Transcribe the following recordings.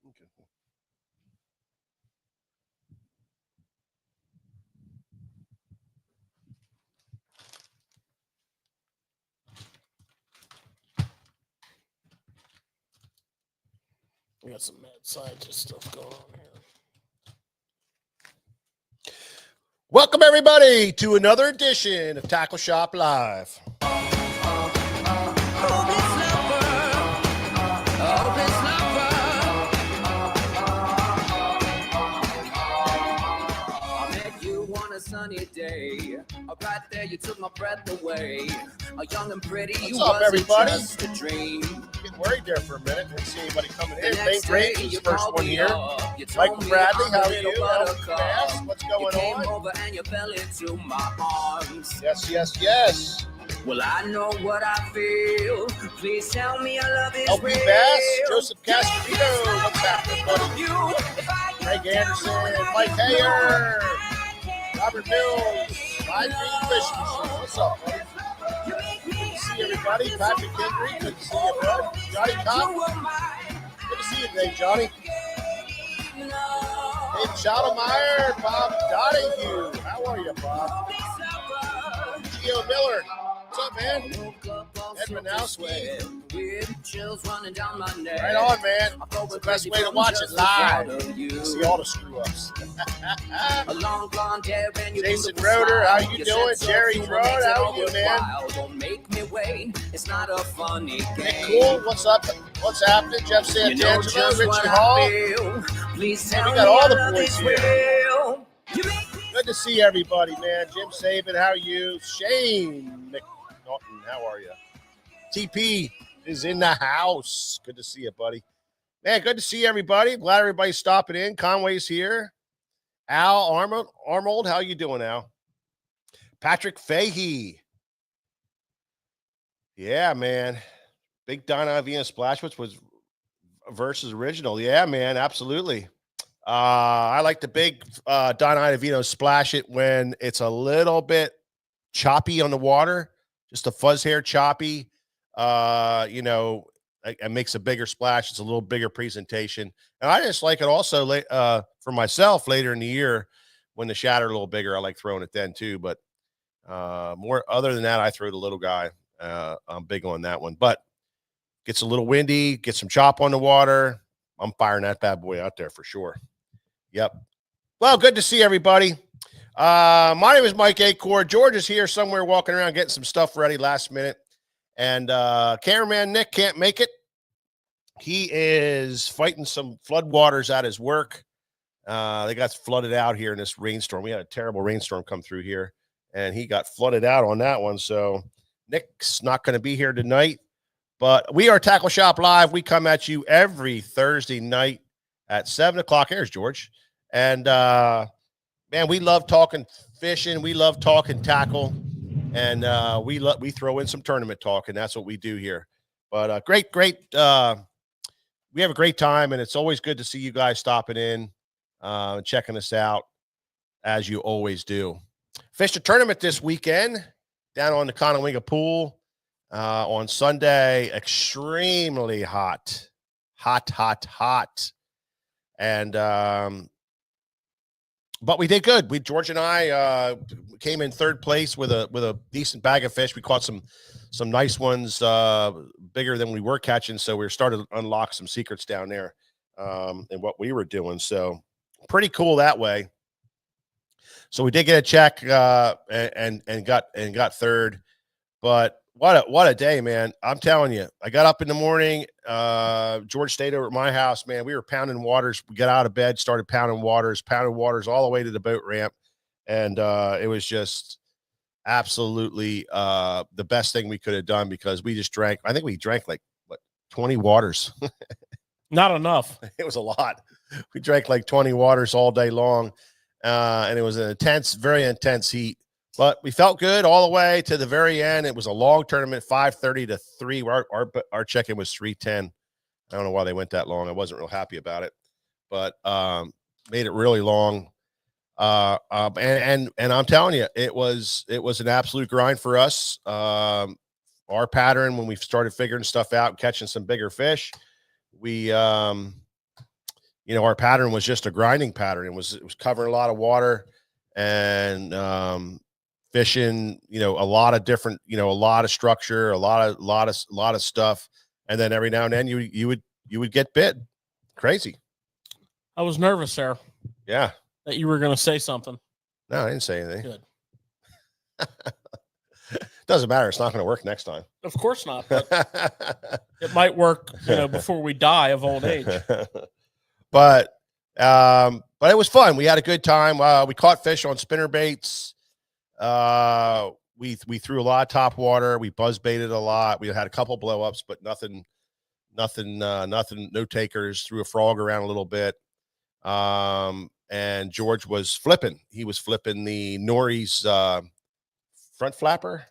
Okay. We got some mad scientist stuff going on here. Welcome, everybody, to another edition of Tackle Shop Live. Sunny day, right there you took my breath away. A young and pretty, what's you up, everybody? Just a dream. Getting worried there for a minute. Didn't see anybody coming in. Thank Great was the first one here. Michael Bradley, how are you? What's going on? Over and you fell into my arms. Yes, yes, yes. Well, I know what I feel. Please tell me your love is LP real. Bass, Joseph Castellino, what's happening, buddy? Greg Anderson, Mike Hayer, Robert Mills, My Green Fish Machine. What's up, buddy? Good to see everybody. Patrick Henry, good to see you, bud. Johnny Cobb, good to see you today, Johnny. Dave Schottelmeyer, Bob Donahue. How are you, Bob? Gio Miller. What's up, man? Edmund Houseway. Right on, man. It's the best way to watch it live. You see all the screw-ups. Jason Roeder, how you doing? Jerry Rode, how are you, man? Nick Cool, what's up? What's happening? Jeff Santangelo, Richie Hall. We got all the boys here. Good to see everybody, man. Jim Saban, how are you? Shane McNaughton, how are you? TP is in the house. Good to see you, buddy. Man, good to see everybody. Glad everybody's stopping in. Conway's here. Al Armold, how you doing, Al? Patrick Fahey. Yeah, man. Big Don Ivina splash, which was versus original. Yeah, man, absolutely. I like the big Don Iovino splash it when it's a little bit choppy on the water, just a fuzz hair choppy. You know, it makes a bigger splash. It's a little bigger presentation. And I just like it also for myself later in the year when the shatter a little bigger. I like throwing it then too. But more other than that, I throw the little guy. I'm big on that one. But gets a little windy, get some chop on the water. I'm firing that bad boy out there for sure. Yep. Well, good to see everybody. My name is Mike Acor. George is here somewhere walking around getting some stuff ready last minute. And cameraman Nick can't make it. He is fighting some floodwaters at his work. They got flooded out here in this rainstorm. We had a terrible rainstorm come through here, and he got flooded out on that one. So Nick's not going to be here tonight. But we are Tackle Shop Live. We come at you every Thursday night at 7 o'clock. Here's George. And, man, we love talking fishing. We love talking tackle. And we throw in some tournament talk, and that's what we do here. But great. We have a great time, and it's always good to see you guys stopping in and checking us out, as you always do. Fished a tournament this weekend down on the Conowinga Pool. On Sunday, extremely hot. And, but we did good. George and I, came in third place with a decent bag of fish. We caught some nice ones, bigger than we were catching. So we started to unlock some secrets down there, in what we were doing. So pretty cool that way. So we did get a check, and got third, but what a day, man. I'm telling you, I got up in the morning. George stayed over at my house, man. We were pounding waters. We got out of bed, started pounding waters all the way to the boat ramp. And it was just absolutely the best thing we could have done, because we just drank. I think we drank like 20 waters. Not enough. It was a lot. We drank like 20 waters all day long. And it was an very intense heat. But we felt good all the way to the very end. It was a long tournament, 5:30 to 3. Our check-in was 3:10. I don't know why they went that long. I wasn't real happy about it, but made it really long. And I'm telling you, it was an absolute grind for us. Our pattern when we started figuring stuff out, catching some bigger fish, we our pattern was just a grinding pattern. It was covering a lot of water and fishing, a lot of different, a lot of structure, a lot of stuff. And then every now and then you would get bit. Crazy. I was nervous there. Yeah. That you were going to say something. No, I didn't say anything. Good. Doesn't matter. It's not going to work next time. Of course not. But it might work, before we die of old age. But it was fun. We had a good time. We caught fish on spinner baits. We threw a lot of top water. We buzz baited a lot. We had a couple blow ups, but nothing, no takers. Threw a frog around a little bit. And George was flipping. He was flipping the Nori's front flapper.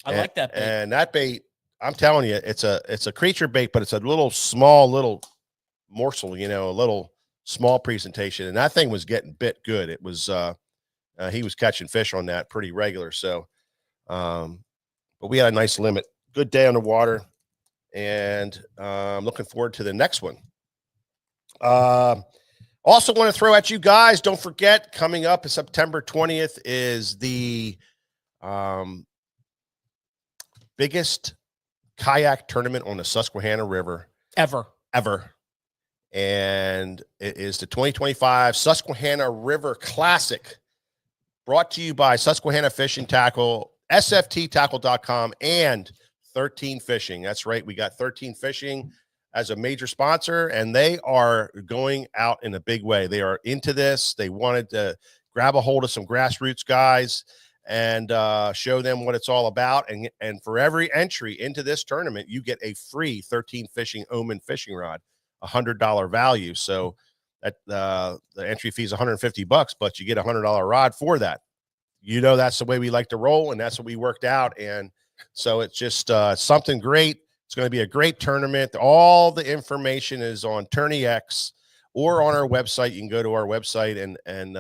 I like that bait. And that bait, I'm telling you, it's a creature bait, but it's a little morsel, a little small presentation. And that thing was getting bit good. It was he was catching fish on that pretty regular. So but we had a nice limit. Good day on the water. And I'm looking forward to the next one. Also want to throw at you guys, don't forget, coming up September 20th is the biggest kayak tournament on the Susquehanna River ever. And it is the 2025 Susquehanna River Classic, brought to you by Susquehanna Fishing Tackle, sfttackle.com, and 13 Fishing. That's right. We got 13 Fishing as a major sponsor, and they are going out in a big way. They are into this. They wanted to grab a hold of some grassroots guys and show them what it's all about. And for every entry into this tournament, you get a free 13 Fishing Omen fishing rod, $100 value. So that the entry fee is $150, but you get a $100 rod for that. That's the way we like to roll, and that's what we worked out. And so it's just something great. It's going to be a great tournament. All the information is on TourneyX or on our website. You can go to our website and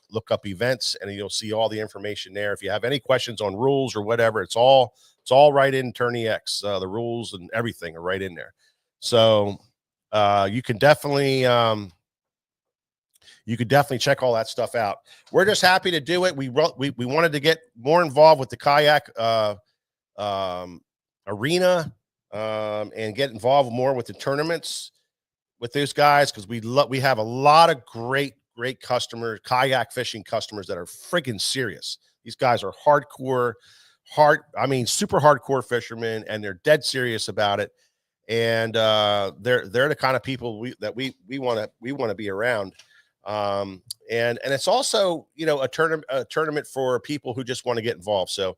look up events, and you'll see all the information there. If you have any questions on rules or whatever, it's all right in TourneyX. The rules and everything are right in there. So you could definitely check all that stuff out. We're just happy to do it. We wanted to get more involved with the kayak arena and get involved more with the tournaments with those guys, because we have a lot of great customers, kayak fishing customers that are freaking serious. These guys are super hardcore fishermen, and they're dead serious about it. And they're the kind of people we want to be around. And it's also, a tournament for people who just want to get involved. So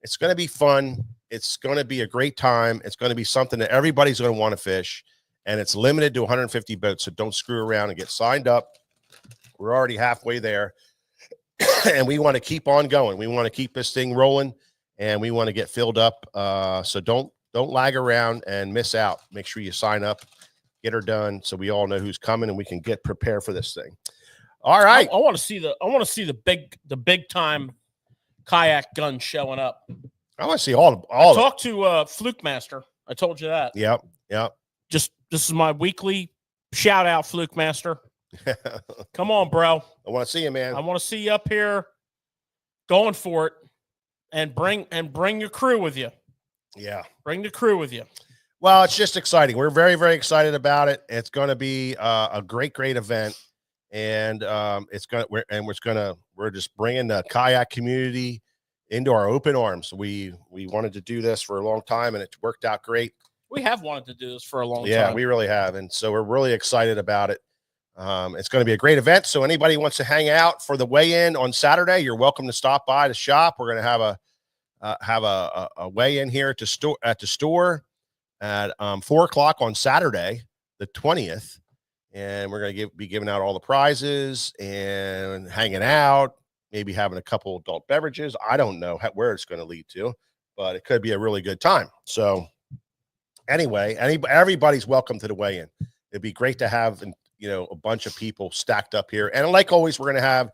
it's going to be fun. It's going to be a great time. It's going to be something that everybody's going to want to fish, and it's limited to 150 boats. So don't screw around and get signed up. We're already halfway there, and we want to keep on going. We want to keep this thing rolling, and we want to get filled up. So don't lag around and miss out. Make sure you sign up, get her done, so we all know who's coming and we can get prepared for this thing. All right. I want to see the big time kayak gun showing up. I want to see all. I talked to Fluke Master. I told you that. Yep. This is my weekly shout out, Fluke Master. Come on, bro. I want to see you, man. I want to see you up here going for it, and bring your crew with you. Yeah. Bring the crew with you. Well, it's just exciting. We're very, very excited about it. It's going to be a great event. And we're just bringing the kayak community into our open arms. We wanted to do this for a long time, and it worked out great. We have wanted to do this for a long time. Yeah, we really have. And so we're really excited about it. It's going to be a great event. So anybody who wants to hang out for the weigh-in on Saturday, you're welcome to stop by the shop. We're going to have a weigh-in here at the store at 4:00 on Saturday, the 20th. And we're going to be giving out all the prizes and hanging out, maybe having a couple adult beverages. I don't know where it's going to lead to, but it could be a really good time. So anyway, everybody's welcome to the weigh-in. It'd be great to have, a bunch of people stacked up here. And like always, we're going to have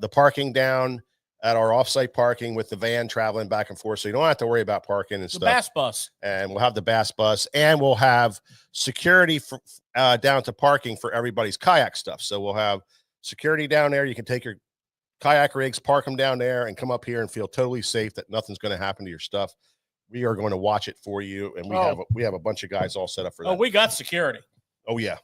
the parking down at our offsite parking with the van traveling back and forth. So you don't have to worry about parking and The stuff. bass bus. And we'll have the bass bus, and we'll have security for, down to parking for everybody's kayak stuff. So we'll have security down there. You can take your kayak rigs, park them down there, and come up here and feel totally safe that nothing's going to happen to your stuff. We are going to watch it for you, and we have a bunch of guys all set up for that. Oh, we got security. Oh yeah,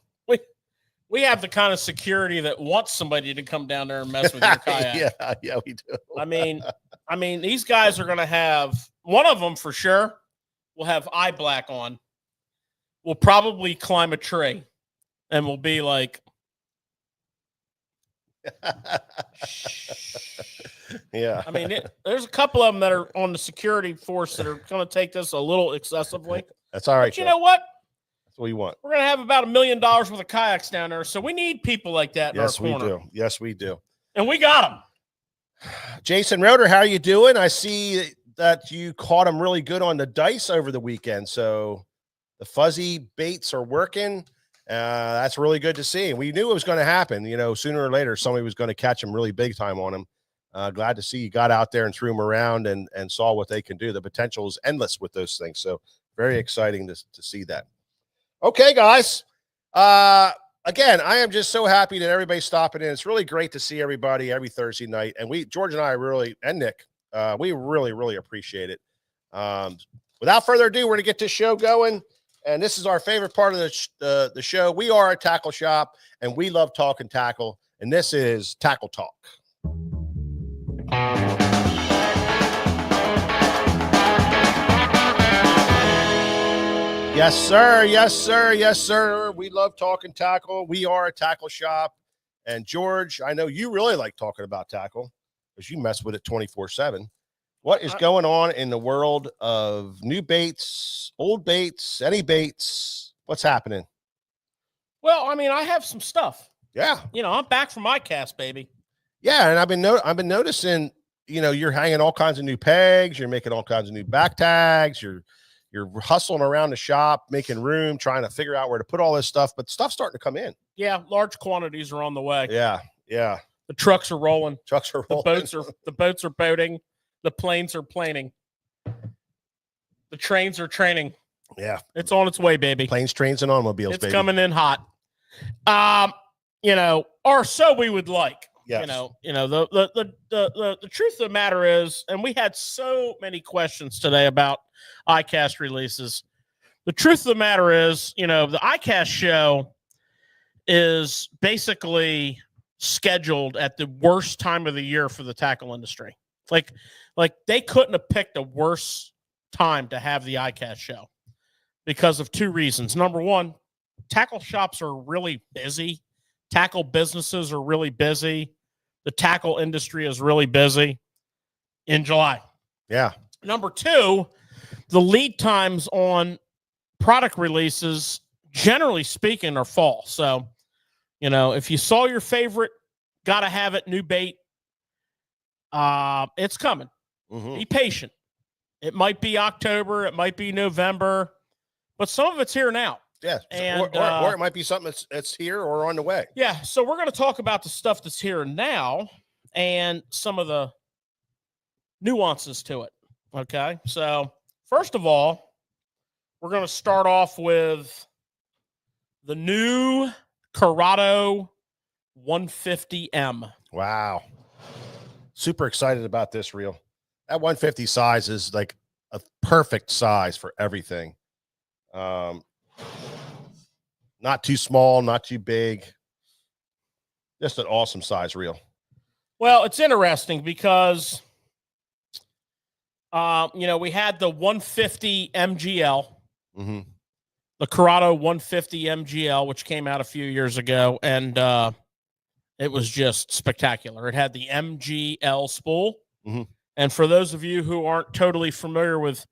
we have the kind of security that wants somebody to come down there and mess with your kayak. yeah, we do. I mean, these guys are going to have, one of them for sure will have eye black on. We'll probably climb a tree, and we'll be like, yeah. I mean, there's a couple of them that are on the security force that are going to take this a little excessively. That's all right. But you know what? That's what you want. We're going to have about $1 million worth of kayaks down there. So we need people like that in our corner. Yes, we do. Yes, we do. And we got them. Jason Roeder, how are you doing? I see that you caught them really good on the dice over the weekend. So the fuzzy baits are working. That's really good to see. We knew it was going to happen. You know, sooner or later, somebody was going to catch them really big time on them. Glad to see you got out there and threw them around and saw what they can do. The potential is endless with those things. So very exciting to see that. Okay, guys. Again, I am just so happy that everybody's stopping in. It's really great to see everybody every Thursday night. And George and I really, and Nick, we really, really appreciate it. Without further ado, we're going to get this show going. And this is our favorite part of the show. We are a tackle shop, and we love talking tackle. And this is Tackle Talk. Yes, sir. Yes, sir. Yes, sir. We love talking tackle. We are a tackle shop. And George, I know you really like talking about tackle because you mess with it 24/7. What is going on in the world of new baits, old baits, any baits? What's happening? Well, I mean, I have some stuff. Yeah. You know, I'm back from my cast, baby. Yeah, and I've been noticing, you know, you're hanging all kinds of new pegs, you're making all kinds of new back tags, you're hustling around the shop, making room, trying to figure out where to put all this stuff, but stuff's starting to come in. Yeah, large quantities are on the way. Yeah. The trucks are rolling. Trucks are rolling. The boats are boating. The planes are planing. The trains are training. Yeah. It's on its way, baby. Planes, trains, and automobiles, it's baby. coming in hot. You know, or so we would like. Yes. The truth of the matter is, and we had so many questions today about iCast releases. The truth of the matter is, you know, the iCast show is basically scheduled at the worst time of the year for the tackle industry. Like they couldn't have picked a worse time to have the iCast show because of two reasons. Number one, tackle shops are really busy. Tackle businesses are really busy. The tackle industry is really busy in July. Yeah. Number two, the lead times on product releases, generally speaking, are fall. So, you know, if you saw your favorite, gotta have it, new bait, it's coming. Mm-hmm. Be patient. It might be October, it might be November, but some of it's here now. Yeah, and, or it might be something that's here or on the way. Yeah, so we're going to talk about the stuff that's here and now and some of the nuances to it. Okay, so first of all, we're going to start off with the new Curado 150M. Wow, super excited about this reel. That 150 size is like a perfect size for everything. Not too small, not too big. Just an awesome size reel. Well, it's interesting because, you know, we had the 150 MGL, the Curado 150 MGL, which came out a few years ago, and it was just spectacular. It had the MGL spool. And for those of you who aren't totally familiar with,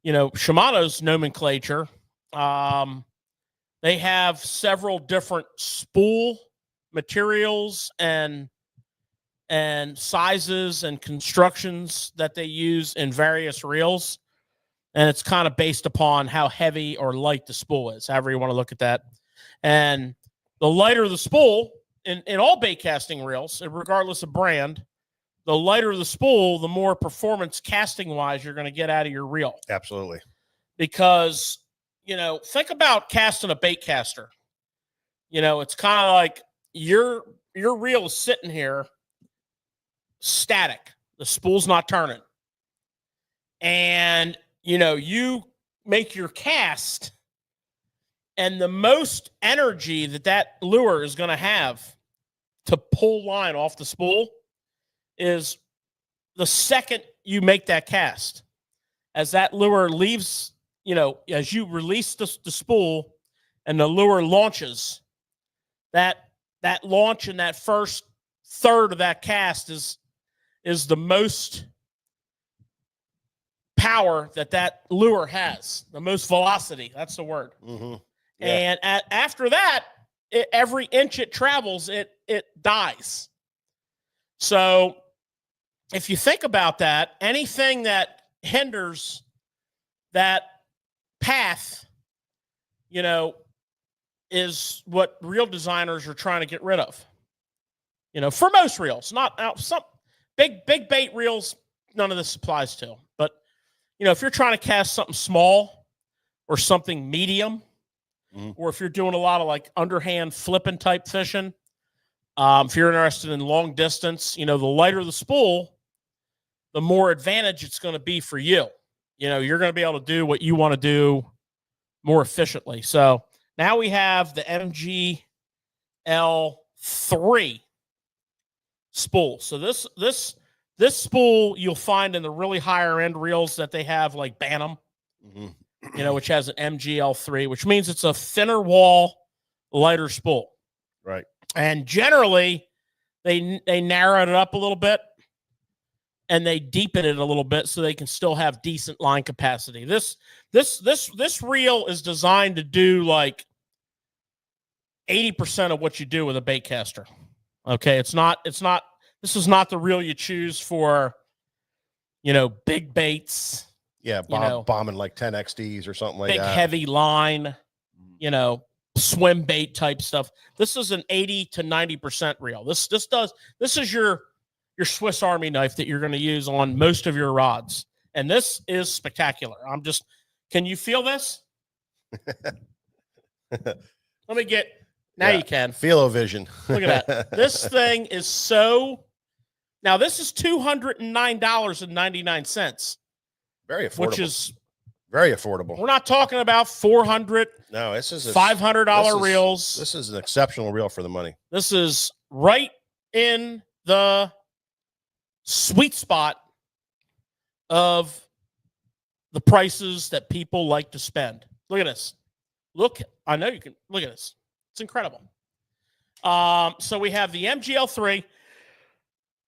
you know, Shimano's nomenclature, they have several different spool materials and sizes and constructions that they use in various reels. And it's kind of based upon how heavy or light the spool is, however you want to look at that. And the lighter the spool in all bait casting reels, regardless of brand, the lighter the spool, the more performance casting wise you're going to get out of your reel. Absolutely. Because, think about casting a bait caster. It's kind of like your reel is sitting here static. The spool's not turning. And, you make your cast, and the most energy that lure is going to have to pull line off the spool is the second you make that cast. As that lure leaves, as you release the spool and the lure launches, that launch in that first third of that cast is the most power that lure has, the most velocity. That's the word. Mm-hmm. Yeah. And after that, every inch it travels, it dies. So if you think about that, anything that hinders that path, is what reel designers are trying to get rid of. For most reels, not some big bait reels, none of this applies to. But, if you're trying to cast something small or something medium, or if you're doing a lot of like underhand flipping type fishing, if you're interested in long distance, the lighter the spool, the more advantage it's going to be for you. You're going to be able to do what you want to do more efficiently. So now we have the MGL3 spool. So this spool you'll find in the really higher end reels that they have, like Bantam, which has an MGL3, which means it's a thinner wall, lighter spool. Right. And generally they narrow it up a little bit and they deepen it a little bit so they can still have decent line capacity. This reel is designed to do like 80% of what you do with a bait caster. Okay. This is not the reel you choose for, big baits. Yeah. Bombing like 10 XDs or something like that. Big heavy line, swim bait type stuff. This is an 80 to 90% reel. This is your Swiss Army knife that you're going to use on most of your rods. And this is spectacular. Can you feel this? Let me get, now you can. Feel-o-vision. Look at that. This thing is now this is $209.99. Very affordable. Which is very affordable. We're not talking about $400. No, this is $500 reels. This is an exceptional reel for the money. This is right in the sweet spot of the prices that people like to spend. Look at this. I know you can look at this. It's incredible. So we have the MGL3.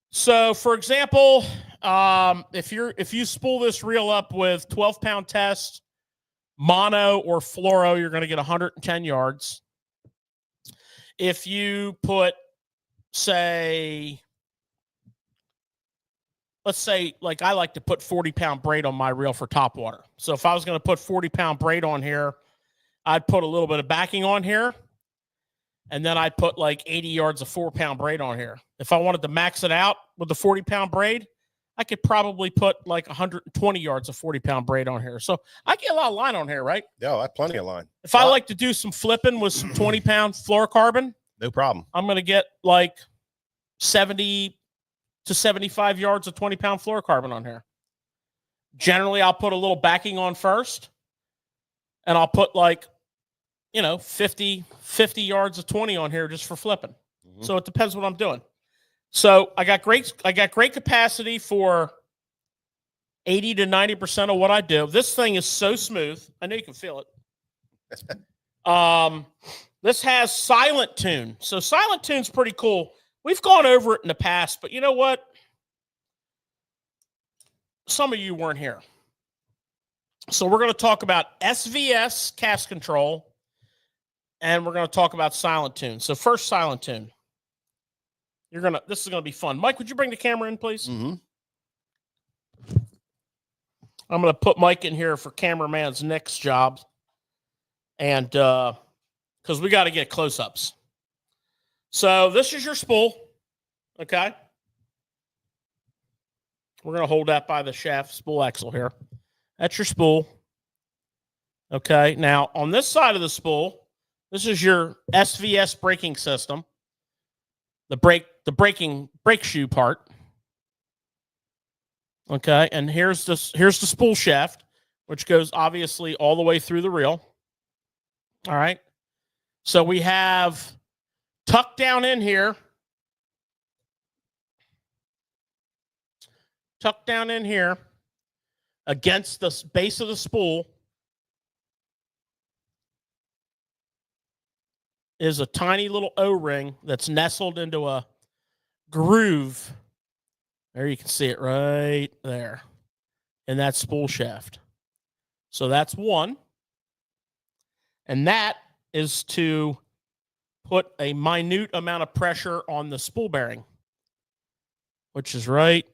So for example, if you spool this reel up with 12-pound test, mono or fluoro, you're going to get 110 yards. If you put, let's say, like I like to put 40-pound braid on my reel for topwater. So if I was going to put 40-pound braid on here, I'd put a little bit of backing on here, and then I'd put like 80 yards of 4-pound braid on here. If I wanted to max it out with the 40-pound braid, I could probably put like 120 yards of 40-pound braid on here. So I get a lot of line on here, right? Yeah, I have plenty of line. If I like to do some flipping with some 20-pound fluorocarbon, no problem. I'm going to get like 70 to 75 yards of 20-pound fluorocarbon on here. Generally, I'll put a little backing on first, and I'll put like, 50 yards of 20 on here just for flipping. Mm-hmm. So it depends what I'm doing. So I got great capacity for 80 to 90% of what I do. This thing is so smooth. I know you can feel it. This has silent tune. So silent tune's pretty cool. We've gone over it in the past, but you know what? Some of you weren't here. So we're going to talk about SVS cast control, and we're going to talk about silent tune. So first, silent tune. This is going to be fun. Mike, would you bring the camera in, please? Mm-hmm. I'm going to put Mike in here for cameraman's next job. And because we got to get close-ups. So this is your spool. Okay. We're going to hold that by the shaft spool axle here. That's your spool. Okay. Now, on this side of the spool, this is your SVS braking system. The brake shoe part. Okay. And here's the spool shaft, which goes obviously all the way through the reel. All right. So we have tucked down in here. Tucked down in here against the base of the spool is a tiny little O-ring that's nestled into a groove. There you can see it right there in that spool shaft. So that's one. And that is to put a minute amount of pressure on the spool bearing, which is right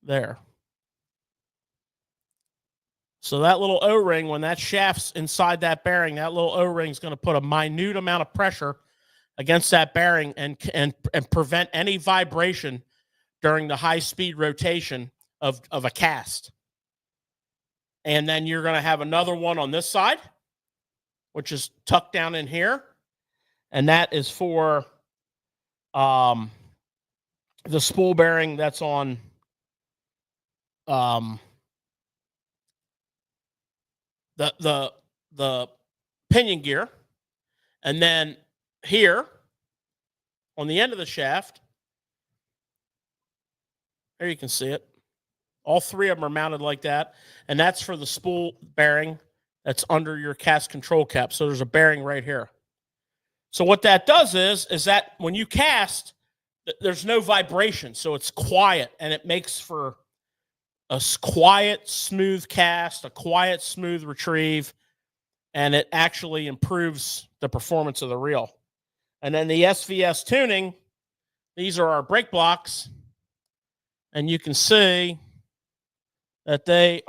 there. So that little O-ring, when that shaft's inside that bearing, that little O-ring is going to put a minute amount of pressure against that bearing and prevent any vibration during the high-speed rotation of a cast. And then you're going to have another one on this side, which is tucked down in here. And that is for the spool bearing that's on the pinion gear. And then here on the end of the shaft, there you can see it. All three of them are mounted like that. And that's for the spool bearing that's under your cast control cap. So there's a bearing right here. So what that does is that when you cast, there's no vibration. So it's quiet, and it makes for a quiet, smooth cast, a quiet, smooth retrieve, and it actually improves the performance of the reel. And then the SVS tuning, these are our brake blocks, and you can see that they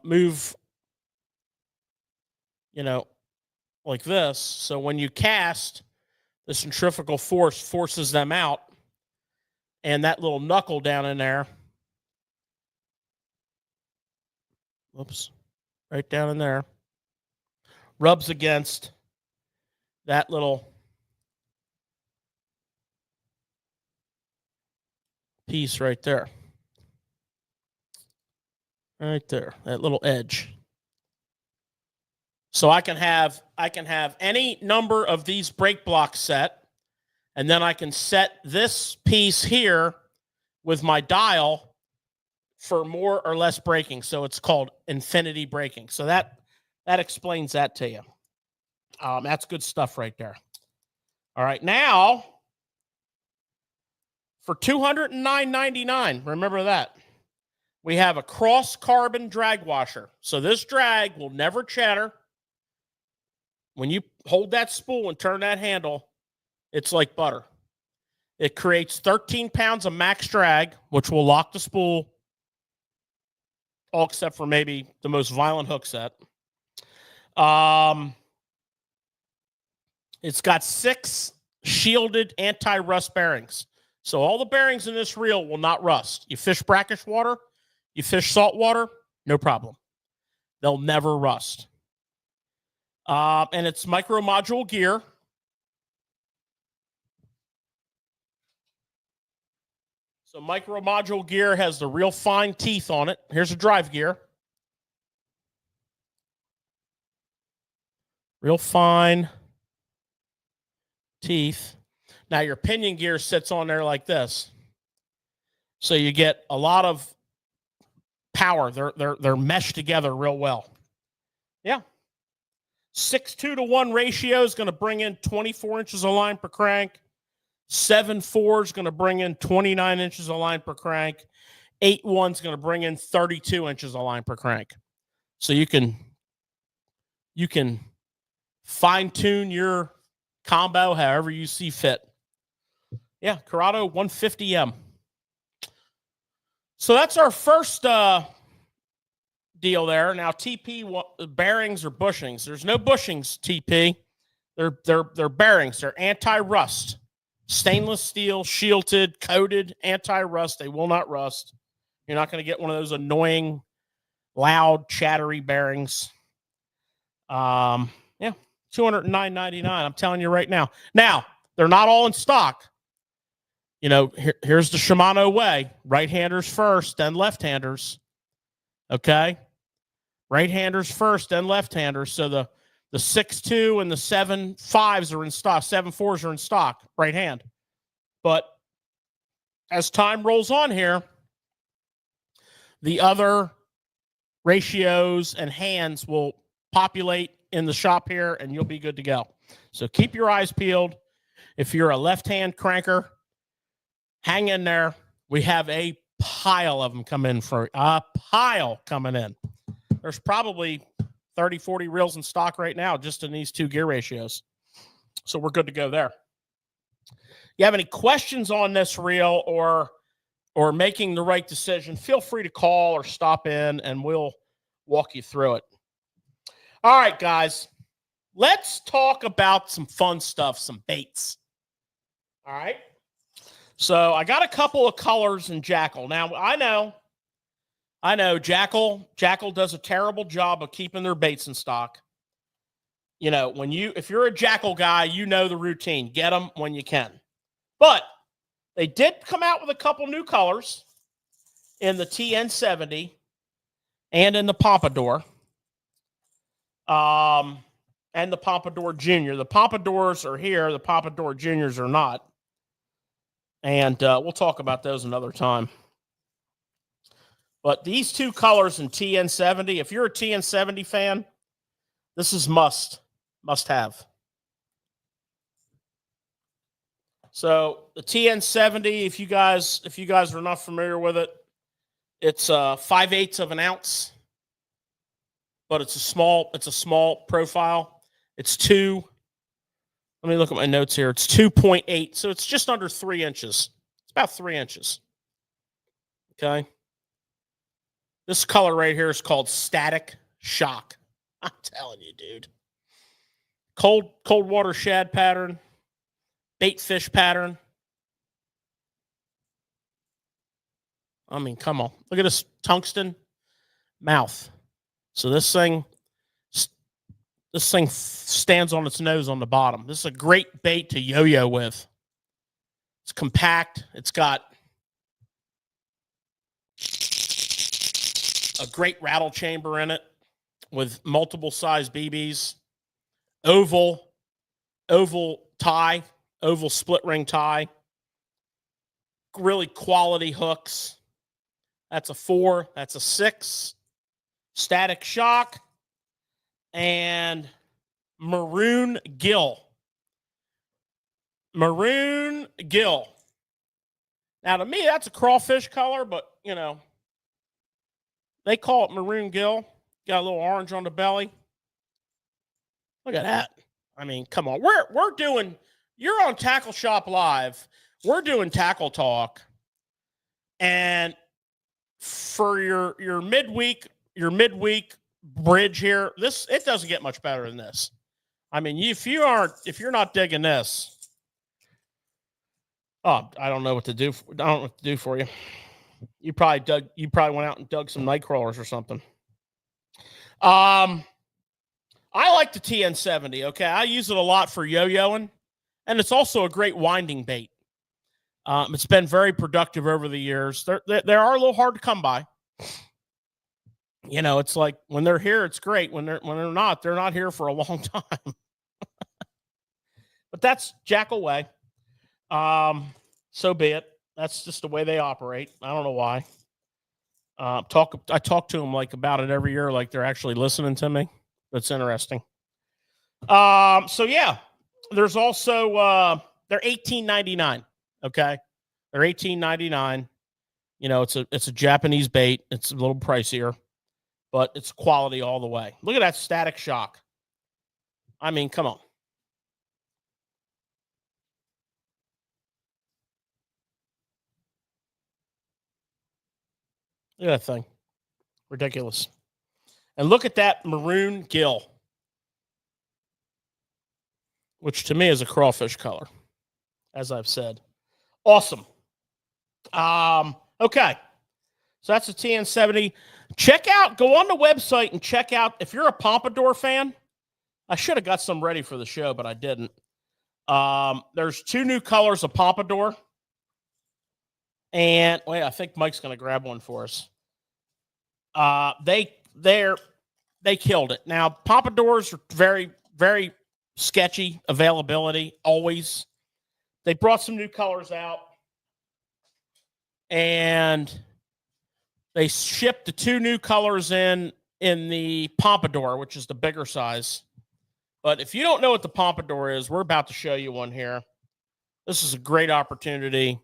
move, like this. So when you cast, the centrifugal force forces them out, and that little knuckle down in there, whoops, right down in there, rubs against that little piece right there. Right there, that little edge. So I can have any number of these brake blocks set, and then I can set this piece here with my dial for more or less braking. So it's called infinity braking. So that explains that to you. That's good stuff right there. All right, now for $209.99, remember that, we have a cross carbon drag washer. So this drag will never chatter. When you hold that spool and turn that handle, it's like butter. It creates 13 pounds of max drag, which will lock the spool, all except for maybe the most violent hook set. It's got 6 shielded anti-rust bearings. So all the bearings in this reel will not rust. You fish brackish water, you fish salt water, no problem. They'll never rust. And it's micro module gear. So micro module gear has the real fine teeth on it. Here's a drive gear. Real fine teeth. Now your pinion gear sits on there like this. So you get a lot of power. They're meshed together real well. Yeah. 6:2-to-1 ratio is going to bring in 24 inches of line per crank. 7.4 is going to bring in 29 inches of line per crank. 8.1 is going to bring in 32 inches of line per crank. So you can fine tune your combo however you see fit. Yeah, Curado 150M. So that's our first deal there. Now TP bearings or bushings. There's no bushings, TP. They're bearings. They're anti-rust. Stainless steel, shielded, coated, anti-rust. They will not rust. You're not going to get one of those annoying, loud, chattery bearings. Yeah, $209.99. I'm telling you right now. Now, they're not all in stock. Here's the Shimano way. Right-handers first, then left-handers. Okay? Right-handers first, then left-handers. So the 6.2 and the 7.5s are in stock. 7.4s are in stock, right hand. But as time rolls on here, the other ratios and hands will populate in the shop here, and you'll be good to go. So keep your eyes peeled. If you're a left-hand cranker, hang in there. We have a pile of them coming in. There's probably 30, 40 reels in stock right now just in these two gear ratios. So we're good to go there. You have any questions on this reel or making the right decision, feel free to call or stop in and we'll walk you through it. All right, guys, let's talk about some fun stuff, some baits. All right. So I got a couple of colors in Jackall. Now, I know Jackall does a terrible job of keeping their baits in stock. If you're a Jackall guy, you know the routine. Get them when you can. But they did come out with a couple new colors in the TN70 and in the Pompadour. And the Pompadour Junior. The Pompadours are here. The Pompadour Juniors are not. And we'll talk about those another time. But these two colors in TN70, if you're a TN70 fan, this is must have. So the TN70, if you guys are not familiar with it, it's 5/8 of an ounce, but it's a small profile. It's let me look at my notes here. It's 2.8, so it's just under 3 inches. It's about 3 inches. Okay. This color right here is called Static Shock. I'm telling you, dude. Cold water shad pattern, bait fish pattern. I mean, come on. Look at this tungsten mouth. So this thing stands on its nose on the bottom. This is a great bait to yo-yo with. It's compact. It's got a great rattle chamber in it with multiple size BBs, oval tie, oval split ring tie, really quality hooks. That's a 4. That's a 6. Static Shock and maroon gill. Maroon gill. Now, to me, that's a crawfish color, but, they call it maroon gill. Got a little orange on the belly. Look at that. I mean, come on. We're doing, you're on Tackle Shop Live. We're doing tackle talk. And for your midweek bridge here, it doesn't get much better than this. I mean, if you're not digging this, I don't know what to do. I don't know what to do for you. You probably went out and dug some night crawlers or something. I like the TN70. Okay. I use it a lot for yo-yoing, and it's also a great winding bait. It's been very productive over the years. They are a little hard to come by. It's like when they're here, it's great. When they're not, they're not here for a long time. But that's Jackall way. So be it. That's just the way they operate. I don't know why. I talk to them like about it every year, like they're actually listening to me. That's interesting. So yeah, there's also they're $18.99. Okay, they're $18.99. It's a Japanese bait. It's a little pricier, but it's quality all the way. Look at that Static Shock. I mean, come on. Look at that thing. Ridiculous. And look at that maroon gill, which to me is a crawfish color. as I've said. Awesome. Okay. So that's the TN70. Go on the website and check out, if you're a Pompadour fan, I should have got some ready for the show, but I didn't. There's 2 new colors of Pompadour. And wait, I think Mike's going to grab one for us. They killed it. Now, Pompadours are very, very sketchy availability, always. They brought some new colors out. And they shipped the 2 new colors in the Pompadour, which is the bigger size. But if you don't know what the Pompadour is, we're about to show you one here. This is a great opportunity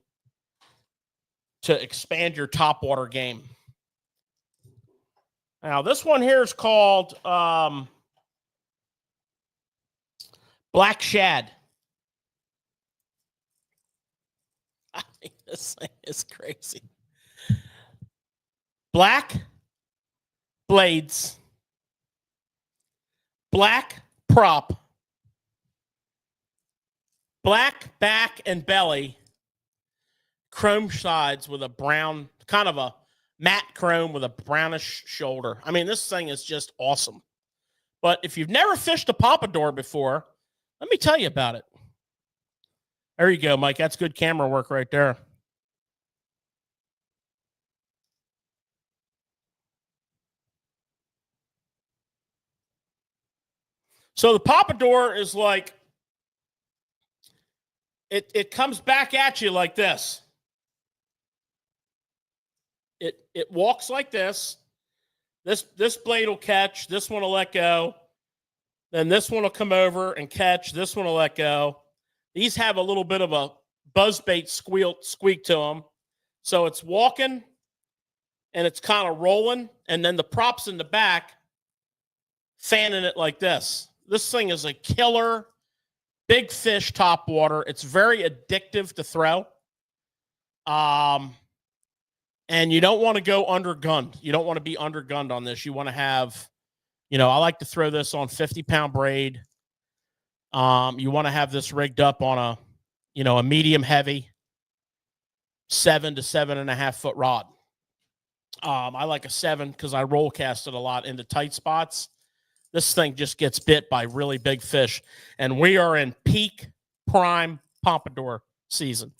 to expand your topwater game. Now, this one here is called Black Shad. I think this thing is crazy. Black blades, black prop, black back and belly, chrome sides with a brown, kind of a matte chrome with a brownish shoulder. I mean, this thing is just awesome. But if you've never fished a Pompadour before, let me tell you about it. There you go, Mike. That's good camera work right there. So the Pompadour is like, it comes back at you like this. It walks like this. This blade will catch. This one will let go. Then this one will come over and catch. This one will let go. These have a little bit of a buzzbait squeak to them. So it's walking and it's kind of rolling. And then the props in the back fanning it like this. This thing is a killer big fish topwater. It's very addictive to throw. And you don't want to go undergunned. You don't want to be undergunned on this. You want to have, I like to throw this on 50-pound braid. You want to have this rigged up on a medium heavy 7 to 7.5 foot rod. I like a 7 because I roll cast it a lot into tight spots. This thing just gets bit by really big fish. And we are in peak prime Pompadour season.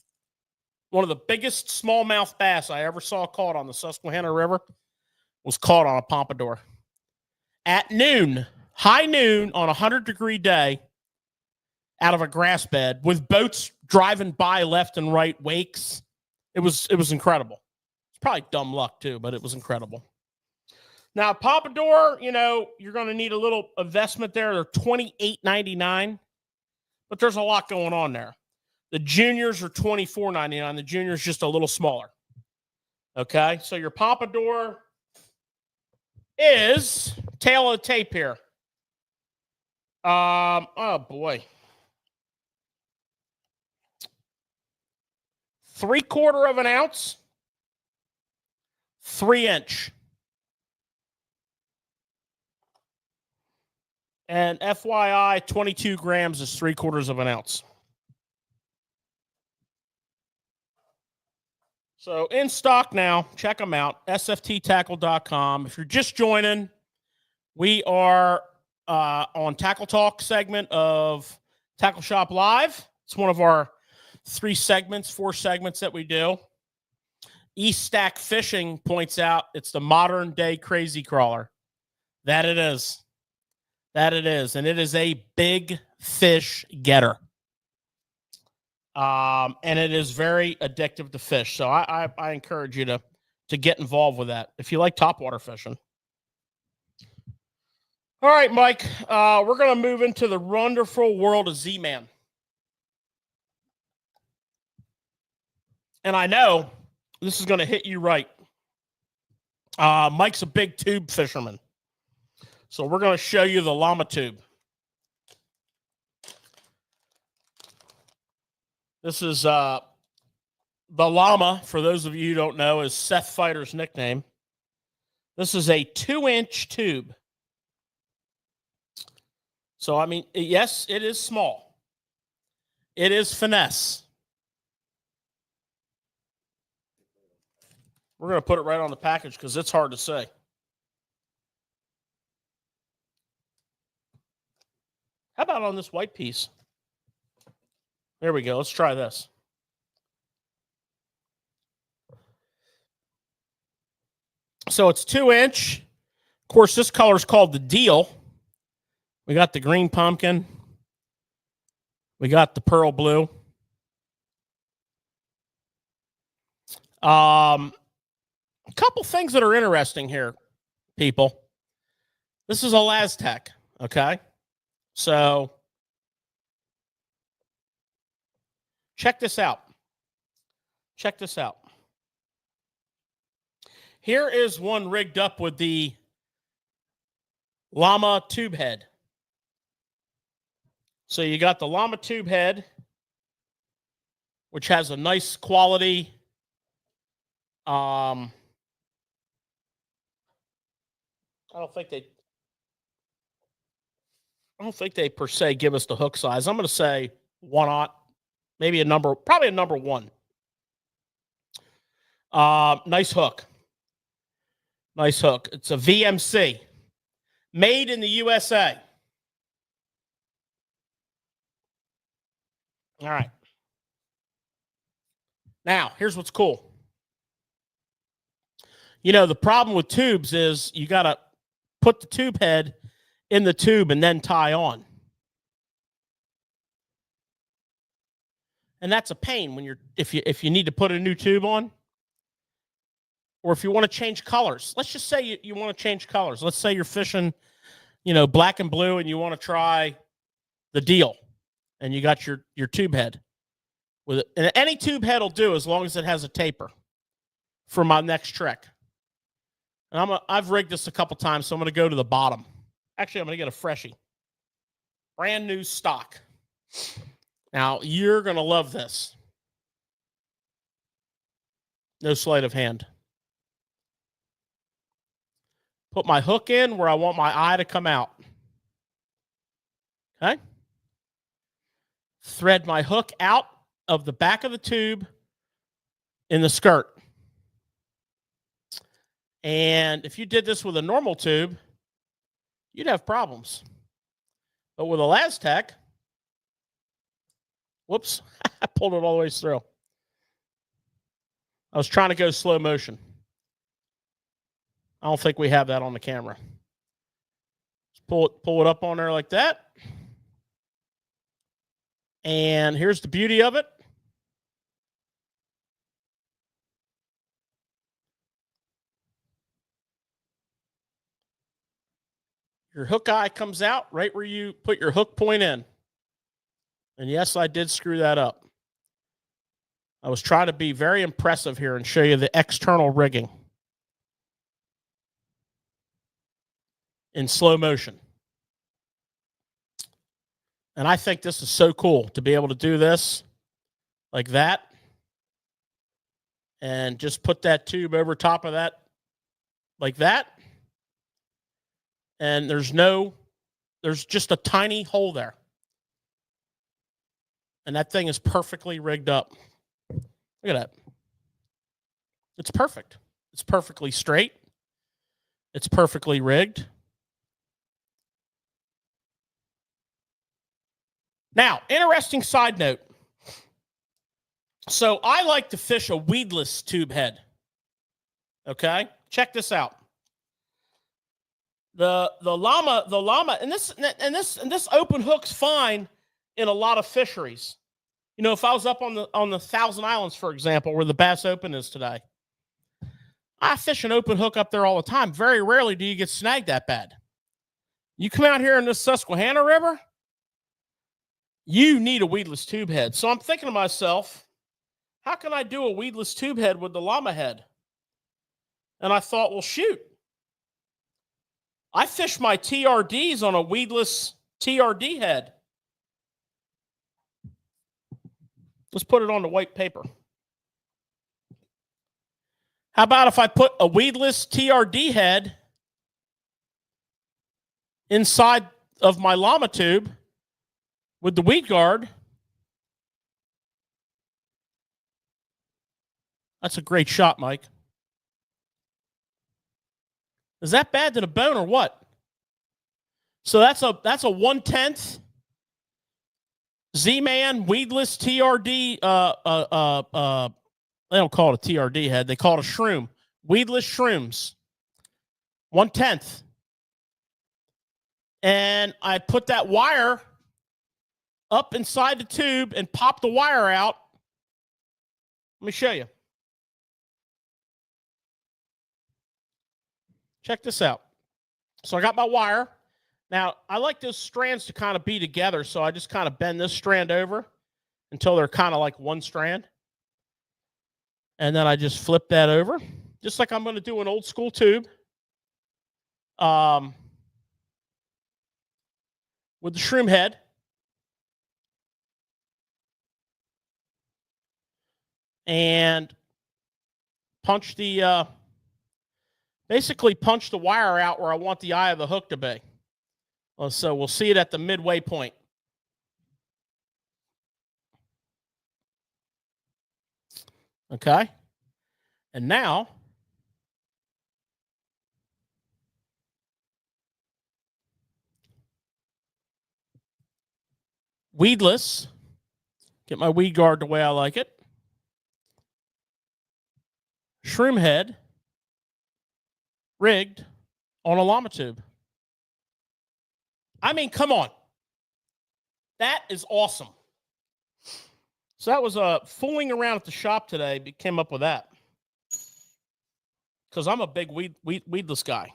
One of the biggest smallmouth bass I ever saw caught on the Susquehanna River was caught on a Pompadour. At noon, high noon on a 100-degree day out of a grass bed with boats driving by left and right, wakes. It was incredible. It's probably dumb luck too, but it was incredible. Now, Pompadour, you're going to need a little investment there. They're $28.99, but there's a lot going on there. The juniors are $24.99. The junior's just a little smaller. Okay, so your Pompadour is tail of the tape here. Oh boy, 3/4 ounce, 3-inch. And FYI, 22 grams is 3/4 ounce. So in stock now, check them out, sfttackle.com. If you're just joining, we are on Tackle Talk segment of Tackle Shop Live. It's one of our 4 segments that we do. East Stack Fishing points out it's the modern day crazy crawler. That it is. And it is a big fish getter. And it is very addictive to fish. So I encourage you to get involved with that if you like topwater fishing. All right, Mike, we're going to move into the wonderful world of Z-Man. And I know this is going to hit you right. Mike's a big tube fisherman. So we're going to show you the Llama tube. This is the Llama, for those of you who don't know, is Seth Fighter's nickname. This is a 2-inch tube. So, I mean, yes, it is small. It is finesse. We're going to put it right on the package because it's hard to say. How about on this white piece? There we go. Let's try this. So it's 2-inch. Of course, this color is called the deal. We got the green pumpkin. We got the pearl blue. A couple things that are interesting here, people. This is a Laztec, okay? So check this out. Check this out. Here is one rigged up with the Llama tube head. So you got the Llama tube head, which has a nice quality I don't think they per se give us the hook size. I'm going to say 1/0, maybe probably a number 1. Nice hook. Nice hook. It's a VMC, made in the USA. All right. Now, here's what's cool. You know, the problem with tubes is you got to put the tube head in the tube and then tie on. And that's a pain when if you need to put a new tube on, or if you want to change colors. Let's just say you want to change colors. Let's say you're fishing, black and blue, and you want to try the deal, and you got your tube head with it. And any tube head will do as long as it has a taper for my next trick. And I've rigged this a couple times, so I'm going to go to the bottom. Actually, I'm going to get a freshie. Brand new stock. Now, you're going to love this. No sleight of hand. Put my hook in where I want my eye to come out. Okay? Thread my hook out of the back of the tube in the skirt. And if you did this with a normal tube, you'd have problems. But with a Laztec, whoops, I pulled it all the way through. I was trying to go slow motion. I don't think we have that on the camera. Just pull it up on there like that. And here's the beauty of it. Your hook eye comes out right where you put your hook point in. And yes, I did screw that up. I was trying to be very impressive here and show you the external rigging in slow motion. And I think this is so cool to be able to do this like that and just put that tube over top of that like that. And there's just a tiny hole there. And that thing is perfectly rigged up. Look at that. It's perfect. It's perfectly straight. It's perfectly rigged. Now, interesting side note. So I like to fish a weedless tube head. Okay? Check this out. The Llama, and this open hook's fine in a lot of fisheries. If I was up on the Thousand Islands, for example, where the Bass Open is today, I fish an open hook up there all the time. Very rarely do you get snagged that bad. You come out here in this Susquehanna River, you need a weedless tube head. So I'm thinking to myself, how can I do a weedless tube head with the Llama head? And I thought, well, shoot. I fish my TRDs on a weedless TRD head. Let's put it on the white paper. How about if I put a weedless TRD head inside of my Llama tube with the weed guard? That's a great shot, Mike. Is that bad to the bone or what? So that's a 1/10 Z-Man weedless TRD. They don't call it a TRD head. They call it a shroom. Weedless shrooms. 1/10. And I put that wire up inside the tube and popped the wire out. Let me show you. Check this out. So I got my wire. Now, I like those strands to kind of be together, so I just kind of bend this strand over until they're kind of like one strand. And then I just flip that over, just like I'm going to do an old school tube. With the shroom head. And punch the, basically punch the wire out where I want the eye of the hook to be. So we'll see it at the midway point. Okay. And now, weedless. Get my weed guard the way I like it. Shroom head rigged on a llama tube. I mean, come on. That is awesome. So that was fooling around at the shop today. Came up with that. Because I'm a big weedless guy.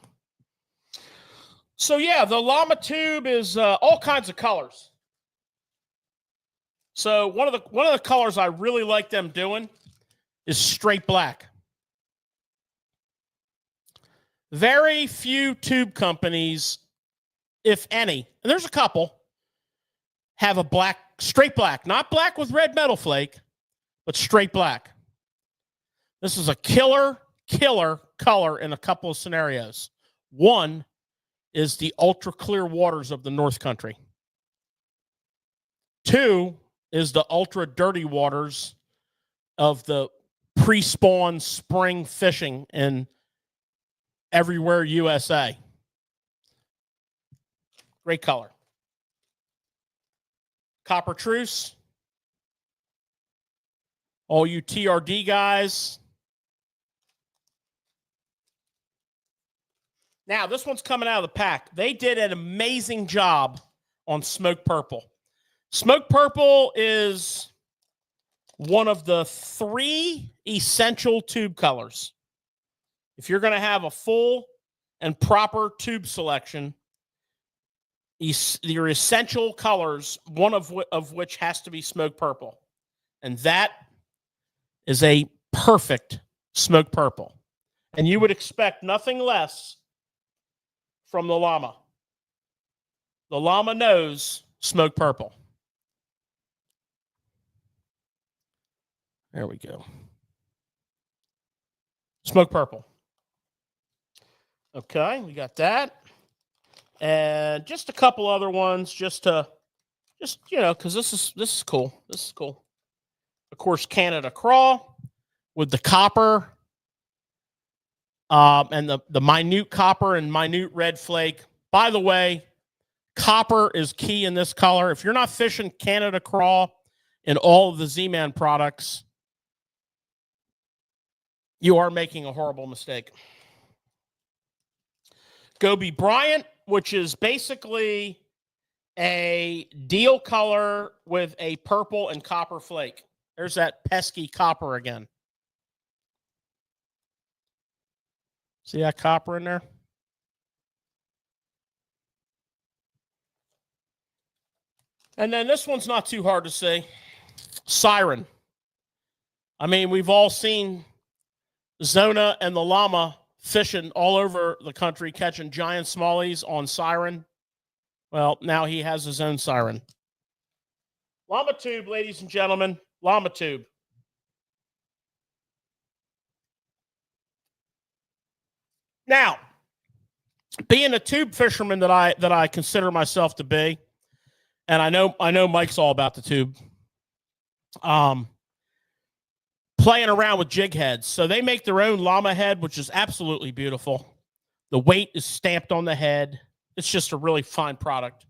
So yeah, the llama tube is all kinds of colors. So one of the colors I really like them doing is straight black. Very few tube companies, if any, and there's a couple, have a black, straight black, not black with red metal flake, but straight black. This is a killer color in a couple of scenarios. One is the ultra clear waters of the North Country. Two is the ultra dirty waters of the pre-spawn spring fishing in everywhere USA. Great color. Copper truce. All you TRD guys. Now, this one's coming out of the pack. They did an amazing job on Smoke Purple. Smoke Purple is one of the 3 essential tube colors. If you're going to have a full and proper tube selection, your essential colors, one of which has to be Smoke Purple. And that is a perfect Smoke Purple. And you would expect nothing less from the Llama. The Llama knows Smoke Purple. There we go. Smoke Purple. Okay, we got that. And just a couple other ones just because this is cool. This is cool. Of course, Canada Crawl with the copper and the minute copper and minute red flake. By the way, copper is key in this color. If you're not fishing Canada Crawl in all of the Z-Man products, you are making a horrible mistake. Gobi Bryant, which is basically a deal color with a purple and copper flake. There's that pesky copper again. See that copper in there? And then this one's not too hard to see. Siren. I mean, we've all seen Zona and the Llama fishing all over the country, catching giant smallies on Siren. Well, now he has his own Siren. Llama tube, ladies and gentlemen. Llama tube. Now, being a tube fisherman that I consider myself to be, and I know Mike's all about the tube. Playing around with jig heads. So they make their own llama head, which is absolutely beautiful. The weight is stamped on the head. It's just a really fine product.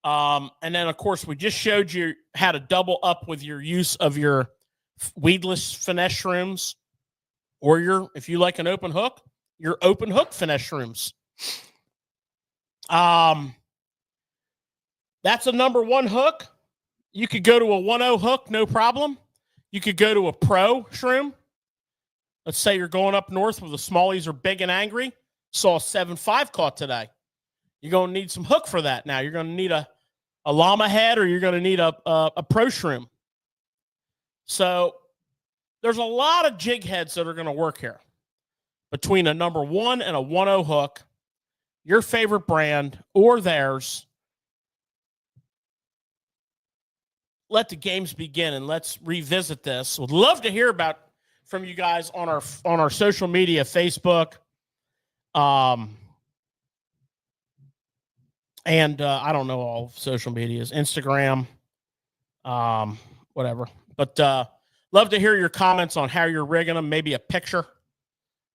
And then, of course, we just showed you how to double up with your use of your weedless finesse shrooms, or if you like an open hook, your open hook finesse shrooms. That's a number 1 hook. You could go to a 1.0 hook, no problem. You could go to a pro shroom. Let's say you're going up north where the smallies are big and angry. Saw a 7.5 caught today. You're going to need some hook for that. Now you're going to need a llama head, or you're going to need a pro shroom. So there's a lot of jig heads that are going to work here between a number 1 and a 1.0 hook, your favorite brand or theirs. Let the games begin, and let's revisit this. Would love to hear from you guys on our social media, Facebook, and I don't know all social medias, Instagram, whatever. But love to hear your comments on how you're rigging them, maybe a picture.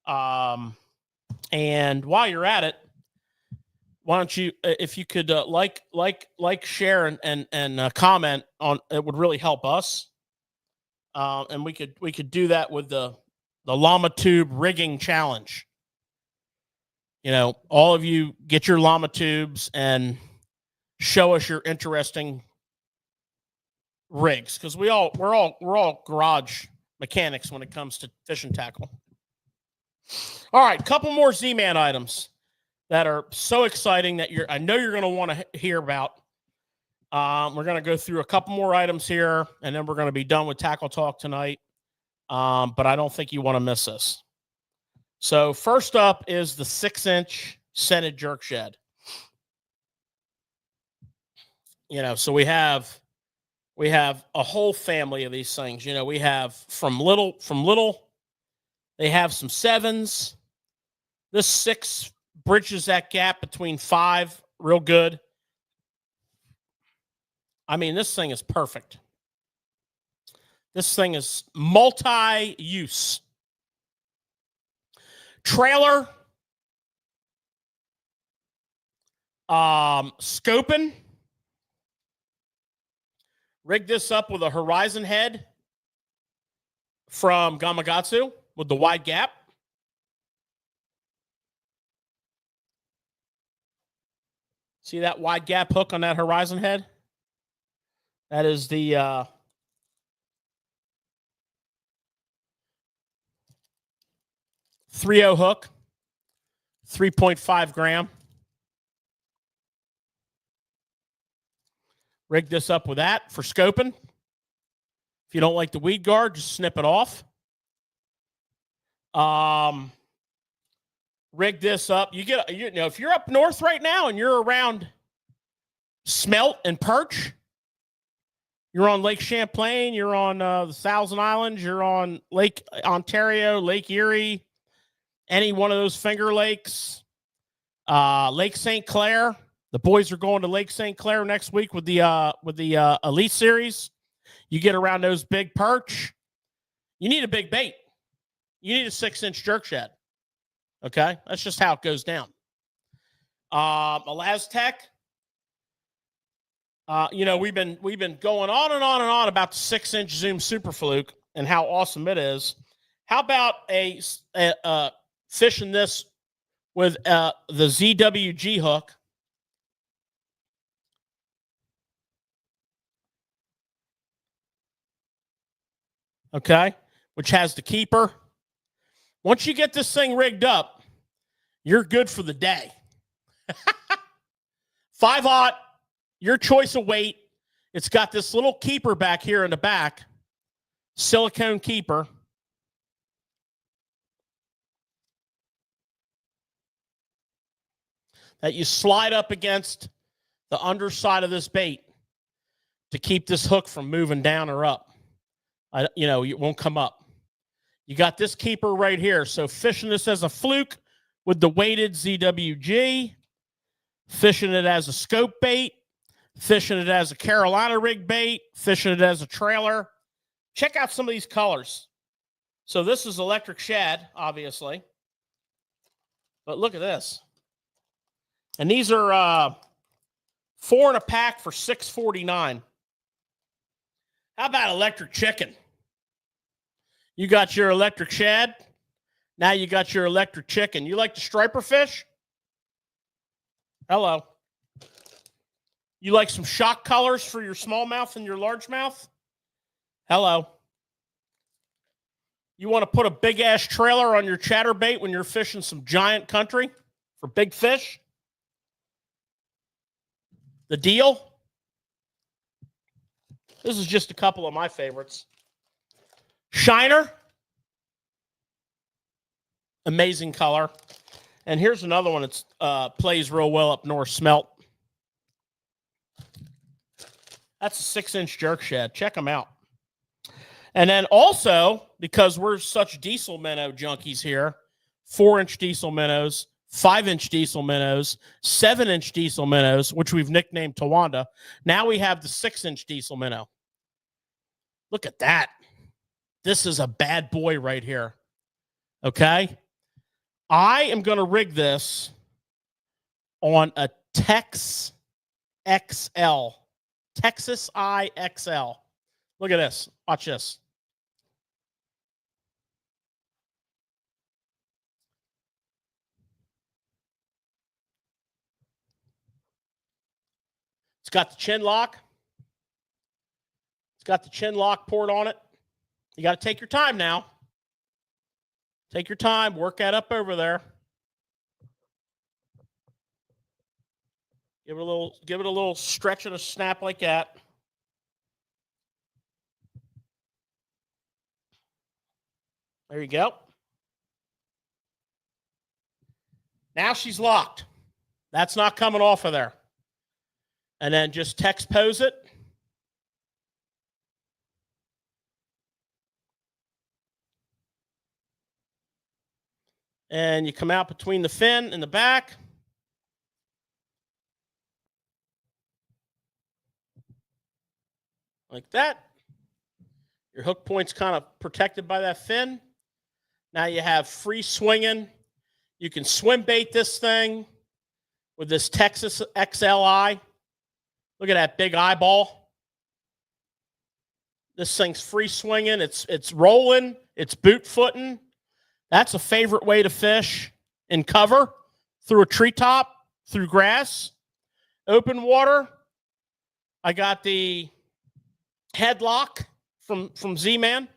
And while you're at it, why don't you, if you could like, share, and comment on it, would really help us. And we could do that with the Llama Tube rigging challenge. You know, all of you get your Llama tubes and show us your interesting rigs, because we're all garage mechanics when it comes to fishing tackle. All right, couple more Z-Man items that are so exciting that I know you're going to want to hear about. We're going to go through a couple more items here, and then we're going to be done with Tackle Talk tonight. But I don't think you want to miss this. So first up is the 6-inch scented jerk shed. You know, so we have a whole family of these things. You know, we have from little, they have some 7s. This 6 bridges that gap between 5 real good. I mean, this thing is perfect. This thing is multi-use. Trailer, scoping. Rig this up with a horizon head from Gamakatsu with the wide gap. See that wide gap hook on that horizon head? That is the 3.0 hook, 3.5 gram. Rig this up with that for scoping. If you don't like the weed guard, just snip it off. Rig this up. You know, if you're up north right now and you're around smelt and perch, you're on Lake Champlain, you're on the Thousand Islands, you're on Lake Ontario, Lake Erie, any one of those Finger Lakes, Lake St. Clair. The boys are going to Lake St. Clair next week with the Elite Series. You get around those big perch, you need a big bait. You need a 6-inch jerk shed. Okay, that's just how it goes down. Elastec. You know, we've been going on and on and on about the 6-inch Zoom Super Fluke and how awesome it is. How about fishing this with the ZWG hook? Okay, which has the keeper. Once you get this thing rigged up, you're good for the day. 5/0, your choice of weight. It's got this little keeper back here in the back, silicone keeper. That you slide up against the underside of this bait to keep this hook from moving down or up. You know, it won't come up. You got this keeper right here. So fishing this as a fluke with the weighted ZWG, fishing it as a scope bait, fishing it as a Carolina rig bait, fishing it as a trailer. Check out some of these colors. So this is electric shad, obviously. But look at this. And these are 4 in a pack for $6.49. How about electric chicken? You got your electric shad. Now you got your electric chicken. You like the striper fish? Hello. You like some shock colors for your smallmouth and your largemouth? Hello. You want to put a big-ass trailer on your chatterbait when you're fishing some giant country for big fish? The deal? This is just a couple of my favorites. Shiner. Amazing color. And here's another one that plays real well up north, Smelt. That's a 6-inch jerk shad. Check them out. And then also, because we're such diesel minnow junkies here, 4-inch diesel minnows, 5-inch diesel minnows, 7-inch diesel minnows, which we've nicknamed Tawanda. Now we have the 6-inch diesel minnow. Look at that. This is a bad boy right here. Okay? I am going to rig this on a Texas XL. Texas IXL. Look at this. Watch this. It's got the chin lock. It's got the chin lock port on it. You got to take your time now. Take your time. Work that up over there. Give it a little stretch and a snap like that. There you go. Now she's locked. That's not coming off of there. And then just text pose it. And you come out between the fin and the back. Like that. Your hook point's kind of protected by that fin. Now you have free swinging. You can swim bait this thing with this Texas XLI. Look at that big eyeball. This thing's free swinging. It's rolling. It's boot footing. That's a favorite way to fish in cover, through a treetop, through grass, open water. I got the headlock from Z-Man.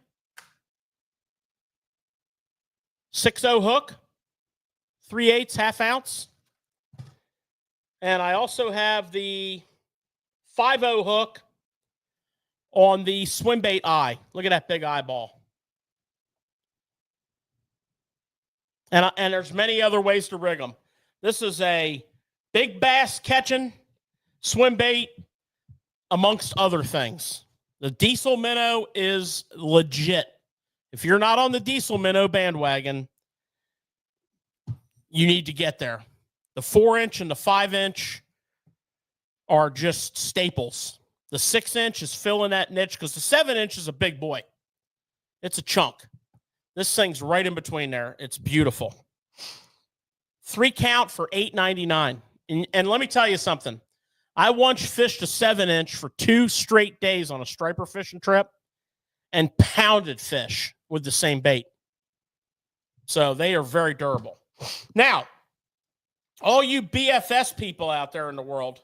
6.0 hook, 3/8 half ounce. And I also have the 5.0 hook on the swim bait eye. Look at that big eyeball. And there's many other ways to rig them. This is a big bass catching swim bait, amongst other things. The diesel minnow is legit. If you're not on the diesel minnow bandwagon, you need to get there. The 4-inch and the 5-inch are just staples. The 6-inch is filling that niche because the 7-inch is a big boy. It's a chunk. This thing's right in between there. It's beautiful. 3 count for $8.99. And let me tell you something. I once fished a 7-inch for 2 straight days on a striper fishing trip and pounded fish with the same bait. So they are very durable. Now, all you BFS people out there in the world,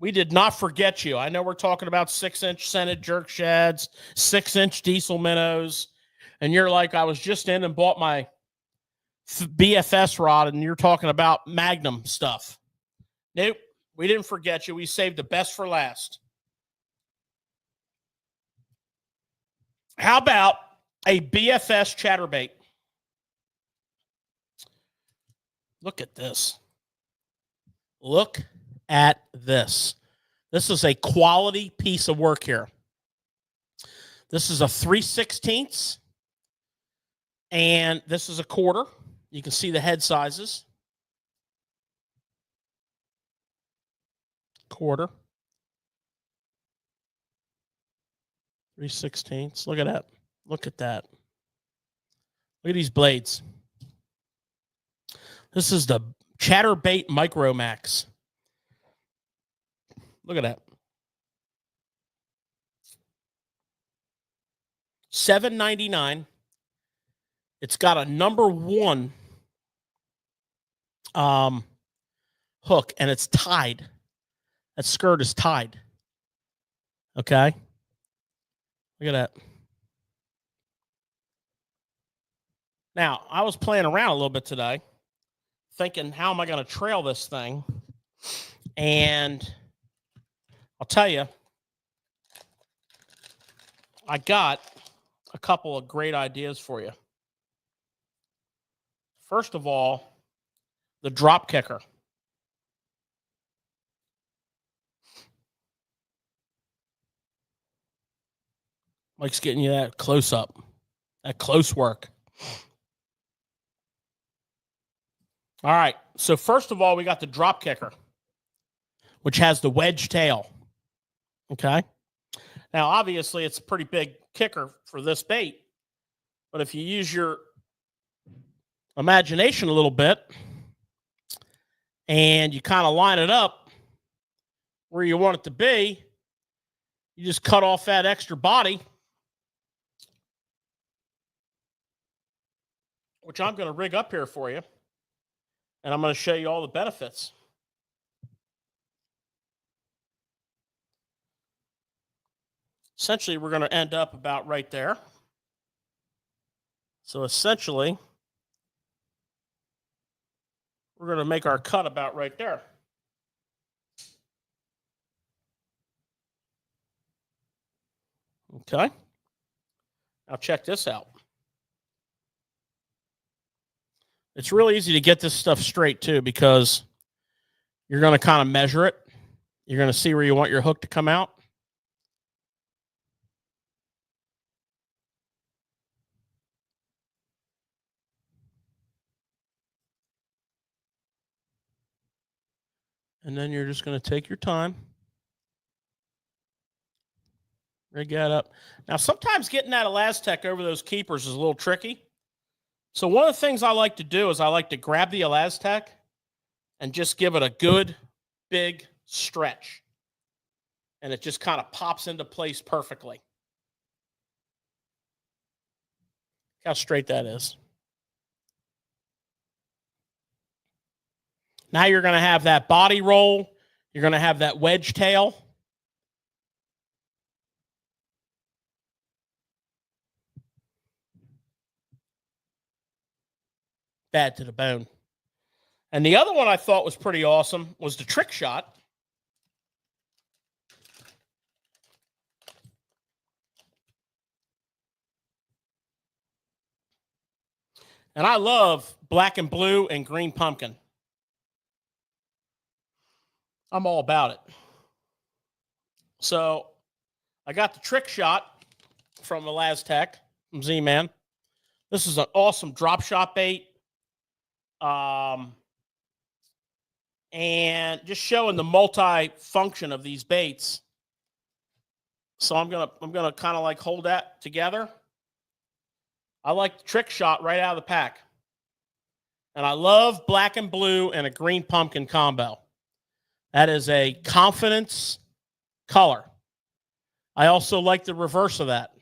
we did not forget you. I know we're talking about 6-inch scented jerk shads, 6-inch diesel minnows, and you're like, I was just in and bought my BFS rod, and you're talking about Magnum stuff. Nope, we didn't forget you. We saved the best for last. How about a BFS Chatterbait? Look at this. Look at this. This is a quality piece of work here. This is a 3/16, and this is a 1/4. You can see the head sizes. 1/4. 3/16. Look at that. Look at that. Look at these blades. This is the Chatterbait Micro Max. Look at that. $7.99. It's got a number 1 hook, and it's tied. That skirt is tied. Okay. Look at that. Now, I was playing around a little bit today, thinking, how am I going to trail this thing? And I'll tell you, I got a couple of great ideas for you. First of all, the drop kicker. Mike's getting you that close up, that close work. All right. So first of all, we got the drop kicker, which has the wedge tail. Okay. Now, obviously, it's a pretty big kicker for this bait, but if you use your imagination a little bit and you kind of line it up where you want it to be, you just cut off that extra body, which I'm going to rig up here for you, and I'm going to show you all the benefits. Essentially, we're going to end up about right there. So essentially, we're going to make our cut about right there. Okay. Now check this out. It's really easy to get this stuff straight too, because you're going to kind of measure it. You're going to see where you want your hook to come out. And then you're just going to take your time. Rig that up. Now, sometimes getting that Elastec over those keepers is a little tricky. So one of the things I like to do is I like to grab the Elastec and just give it a good, big stretch. And it just kind of pops into place perfectly. Look how straight that is. Now you're going to have that body roll. You're going to have that wedge tail. Bad to the bone. And the other one I thought was pretty awesome was the trick shot. And I love black and blue and green pumpkin. I'm all about it. So I got the trick shot from Elastec, from Z-Man. This is an awesome drop shot bait. And just showing the multi-function of these baits. So I'm gonna kind of like hold that together. I like the trick shot right out of the pack. And I love black and blue and a green pumpkin combo. That is a confidence color. I also like the reverse of that.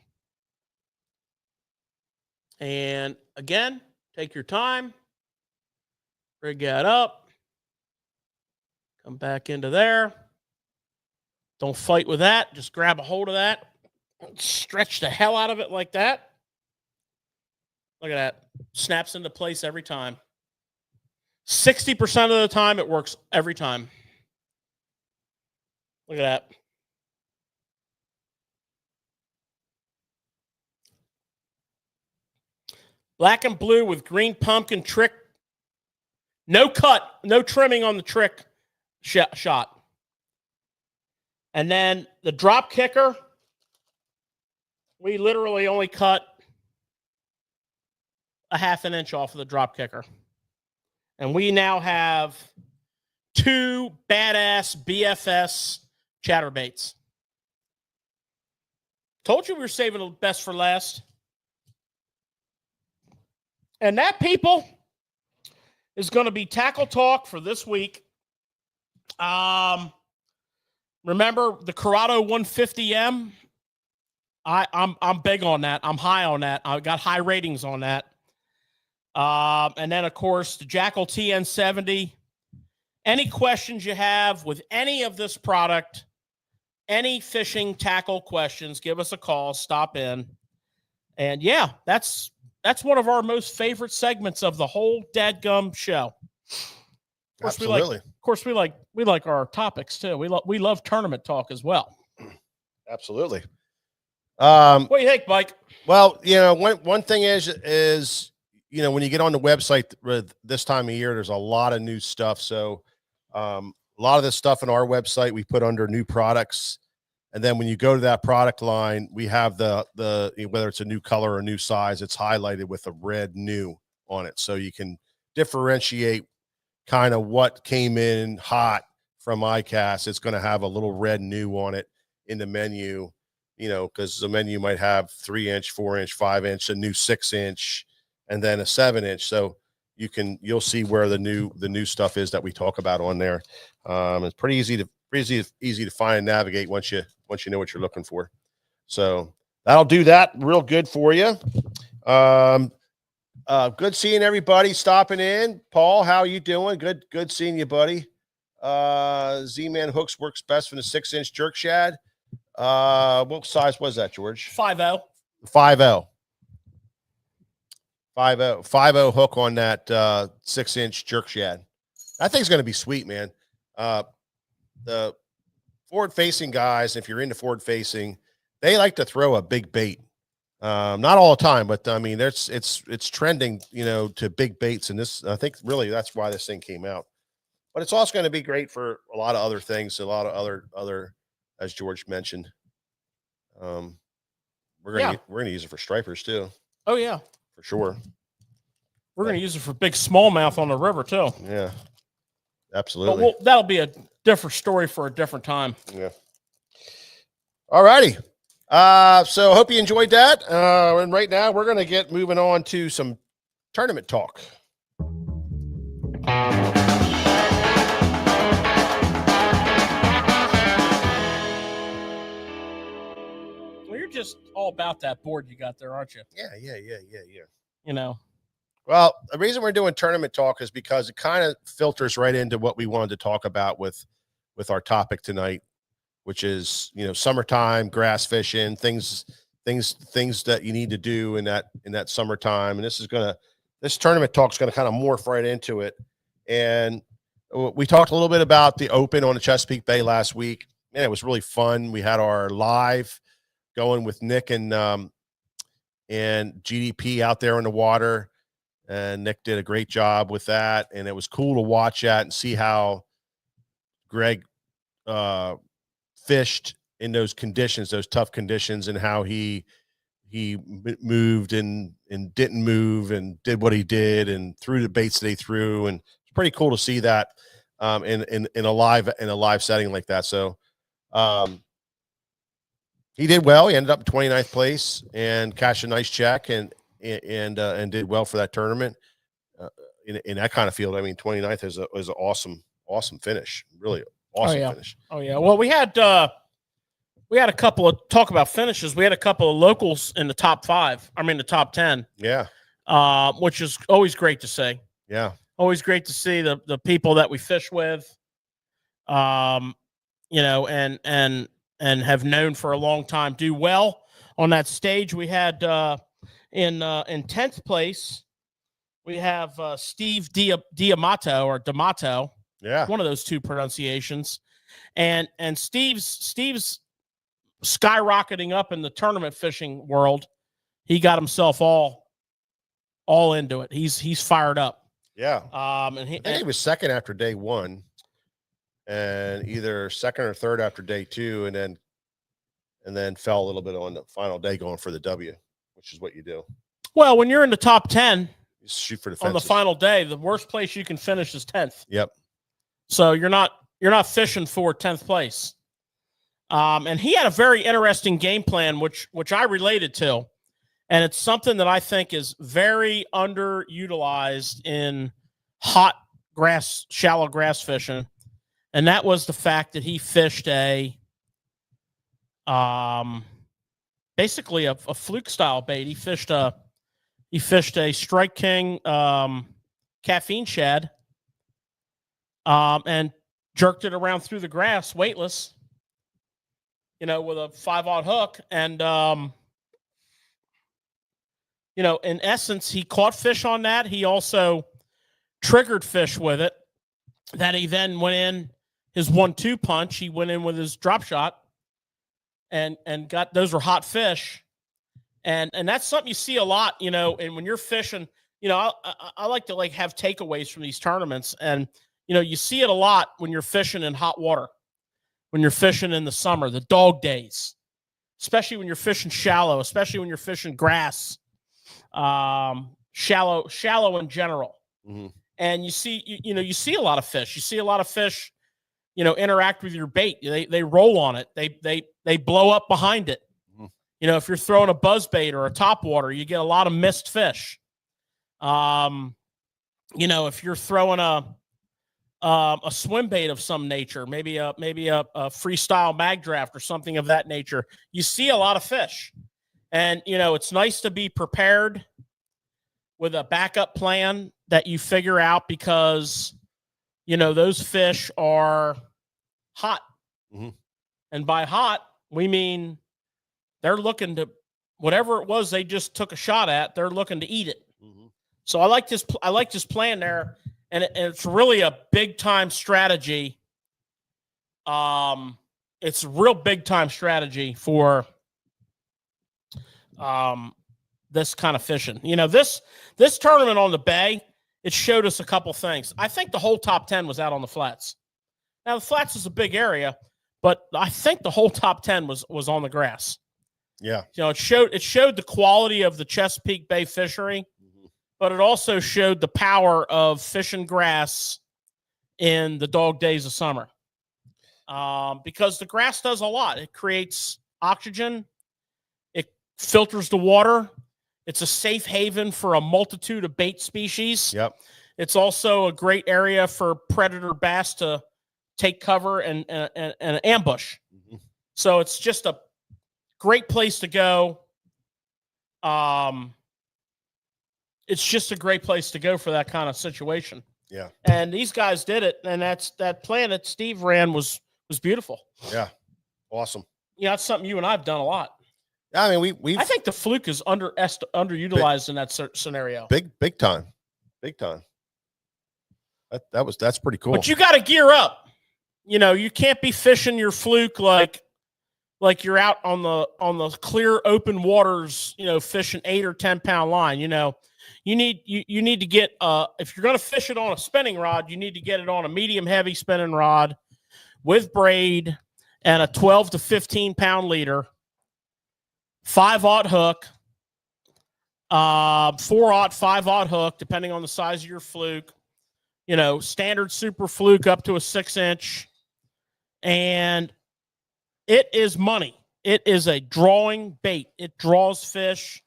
And again, take your time. Rig that up. Come back into there. Don't fight with that. Just grab a hold of that. Stretch the hell out of it like that. Look at that. Snaps into place every time. 60% of the time, it works every time. Look at that. Black and blue with green pumpkin trick. No cut, no trimming on the trick shot. And then the drop kicker, we literally only cut a half an inch off of the drop kicker. And we now have 2 badass BFS chatterbaits. Told you we were saving the best for last. And that, people, is going to be tackle talk for this week. Remember the Curado 150M? I'm big on that. I'm high on that. I got high ratings on that. And then of course the Jackall TN70. Any questions you have with any of this product, any fishing tackle questions, give us a call, stop in. And yeah, that's one of our most favorite segments of the whole dadgum show. Absolutely. Of course, we like our topics too. We love tournament talk as well. Absolutely. What do you think, Mike? Well, one thing is when you get on the website with this time of year, there's a lot of new stuff. So a lot of this stuff in our website we put under new products, and then when you go to that product line, we have the whether it's a new color or a new size, it's highlighted with a red new on it, so you can differentiate kind of what came in hot from iCast. It's going to have a little red new on it in the menu, because the menu might have 3-inch, 4-inch, 5-inch, a new 6-inch, and then a 7-inch. So you'll see where the new stuff is that we talk about on there. It's pretty easy to find and navigate once you know what you're looking for. So that'll do that real good for you. Good seeing everybody stopping in. Paul, how are you doing? Good seeing you, buddy. Z-Man Hooks works best from the 6-inch jerk shad. What size was that, George? 5.0. 5.0. 5.0 hook on that 6-inch jerk shad. That thing's going to be sweet, man. The forward-facing guys, if you're into forward-facing, they like to throw a big bait. Not all the time, but I mean, it's trending, to big baits, and this, I think, really that's why this thing came out. But it's also going to be great for a lot of other things, a lot of other, as George mentioned. We're gonna use it for stripers too. Oh yeah, for sure. We're gonna use it for big smallmouth on the river too. Yeah, absolutely. But that'll be a different story for a different time. Yeah. All righty. So I hope you enjoyed that. And right now we're gonna get moving on to some tournament talk. Well, you're just all about that board you got there, aren't you? Yeah. Well, the reason we're doing tournament talk is because it kind of filters right into what we wanted to talk about with our topic tonight, which is, summertime, grass fishing, things that you need to do in that summertime. And this tournament talk is going to kind of morph right into it. And we talked a little bit about the Open on the Chesapeake Bay last week. Man, it was really fun. We had our live going with Nick and GDP out there in the water, and Nick did a great job with that. And it was cool to watch that and see how Greg fished in those conditions, those tough conditions, and how he moved and didn't move and did what he did and threw the baits that he threw. And it's pretty cool to see that in a live setting like that. So he did well. He ended up in 29th place and cashed a nice check and did well for that tournament in that kind of field. I mean, 29th is an awesome finish. Really awesome finish. Oh yeah. Well, we had a couple of talk about finishes. We had a couple of locals in the top 5. I mean, the top 10. Yeah. Which is always great to see. Yeah. Always great to see the people that we fish with, and have known for a long time do well on that stage. We had in 10th place, we have Steve D'Amato or D'Amato. Yeah. One of those two pronunciations. And Steve's skyrocketing up in the tournament fishing world. He got himself all into it. He's fired up. Yeah. And I think he was second after day 1 and either second or third after day 2, and then fell a little bit on the final day going for the W, which is what you do. Well, when you're in the top 10, you shoot for the on the final day, the worst place you can finish is 10th. Yep. So you're not fishing for 10th place. And he had a very interesting game plan, which I related to. And it's something that I think is very underutilized in hot grass, shallow grass fishing, and that was the fact that he fished basically a fluke style bait. He fished a Strike King caffeine shad, and jerked it around through the grass weightless, with a 5/0 hook. And in essence, he caught fish on that. He also triggered fish with it that he then went in his 1-2 punch. He went in with his drop shot and got, those were hot fish. And that's something you see a lot, and when you're fishing, I like to have takeaways from these tournaments. And, you see it a lot when you're fishing in hot water, when you're fishing in the summer, the dog days, especially when you're fishing shallow, especially when you're fishing grass, shallow in general. Mm-hmm. And you see, you see a lot of fish. You see a lot of fish, interact with your bait. They roll on it. They blow up behind it. Mm-hmm. If you're throwing a buzz bait or a top water, you get a lot of missed fish. If you're throwing a swim bait of some nature, maybe a freestyle mag draft or something of that nature, you see a lot of fish. And, it's nice to be prepared with a backup plan that you figure out, because, those fish are hot. Mm-hmm. And by hot, we mean they're looking to, whatever it was they just took a shot at, they're looking to eat it. Mm-hmm. So I like this plan there. And it's really a big time strategy. It's a real big time strategy for this kind of fishing. This tournament on the bay, it showed us a couple things. I think the whole top 10 was out on the flats. Now the flats is a big area, but I think the whole top 10 was on the grass. Yeah. It showed the quality of the Chesapeake Bay fishery, but it also showed the power of fishing grass in the dog days of summer. Because the grass does a lot. It creates oxygen. It filters the water. It's a safe haven for a multitude of bait species. Yep. It's also a great area for predator bass to take cover and ambush. Mm-hmm. So it's just a great place to go. It's just a great place to go for that kind of situation. Yeah. And these guys did it. And that plan that Steve ran was beautiful. Yeah. Awesome. Yeah. That's something you and I've done a lot. I mean, I think the fluke is underutilized in that scenario. Big time. That's pretty cool. But you got to gear up. You can't be fishing your fluke like you're out on the clear open waters, fishing 8 or 10 pound line. You need to get if you're going to fish it on a spinning rod, you need to get it on a medium heavy spinning rod with braid and a 12 to 15 pound leader, 5/0 hook, 4/0, 5/0 hook, depending on the size of your fluke. Standard super fluke up to a 6-inch, and it is money. It is a drawing bait. It draws fish.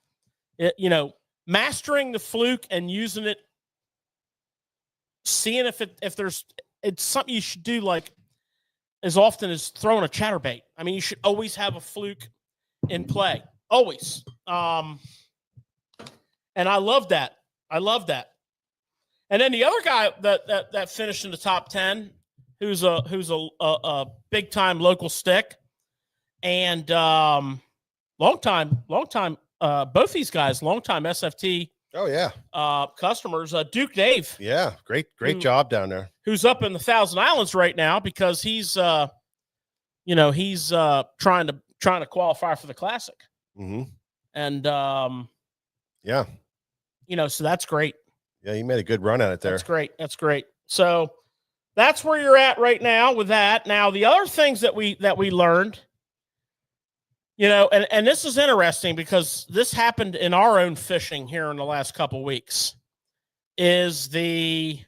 Mastering the fluke and using it, seeing if it's something you should do like as often as throwing a chatterbait. I mean, you should always have a fluke in play, always. And I love that. And then the other guy that finished in the top 10, who's a big time local stick, and long time. Both these guys, long time SFT. Oh yeah. Customers. Duke Dave. Yeah, great job down there. Who's up in the Thousand Islands right now because he's trying to qualify for the Classic. Mm-hmm. And yeah. So that's great. Yeah, he made a good run at it there. That's great. So that's where you're at right now with that. Now, the other things that we learned, and this is interesting because this happened in our own fishing here in the last couple of weeks, is the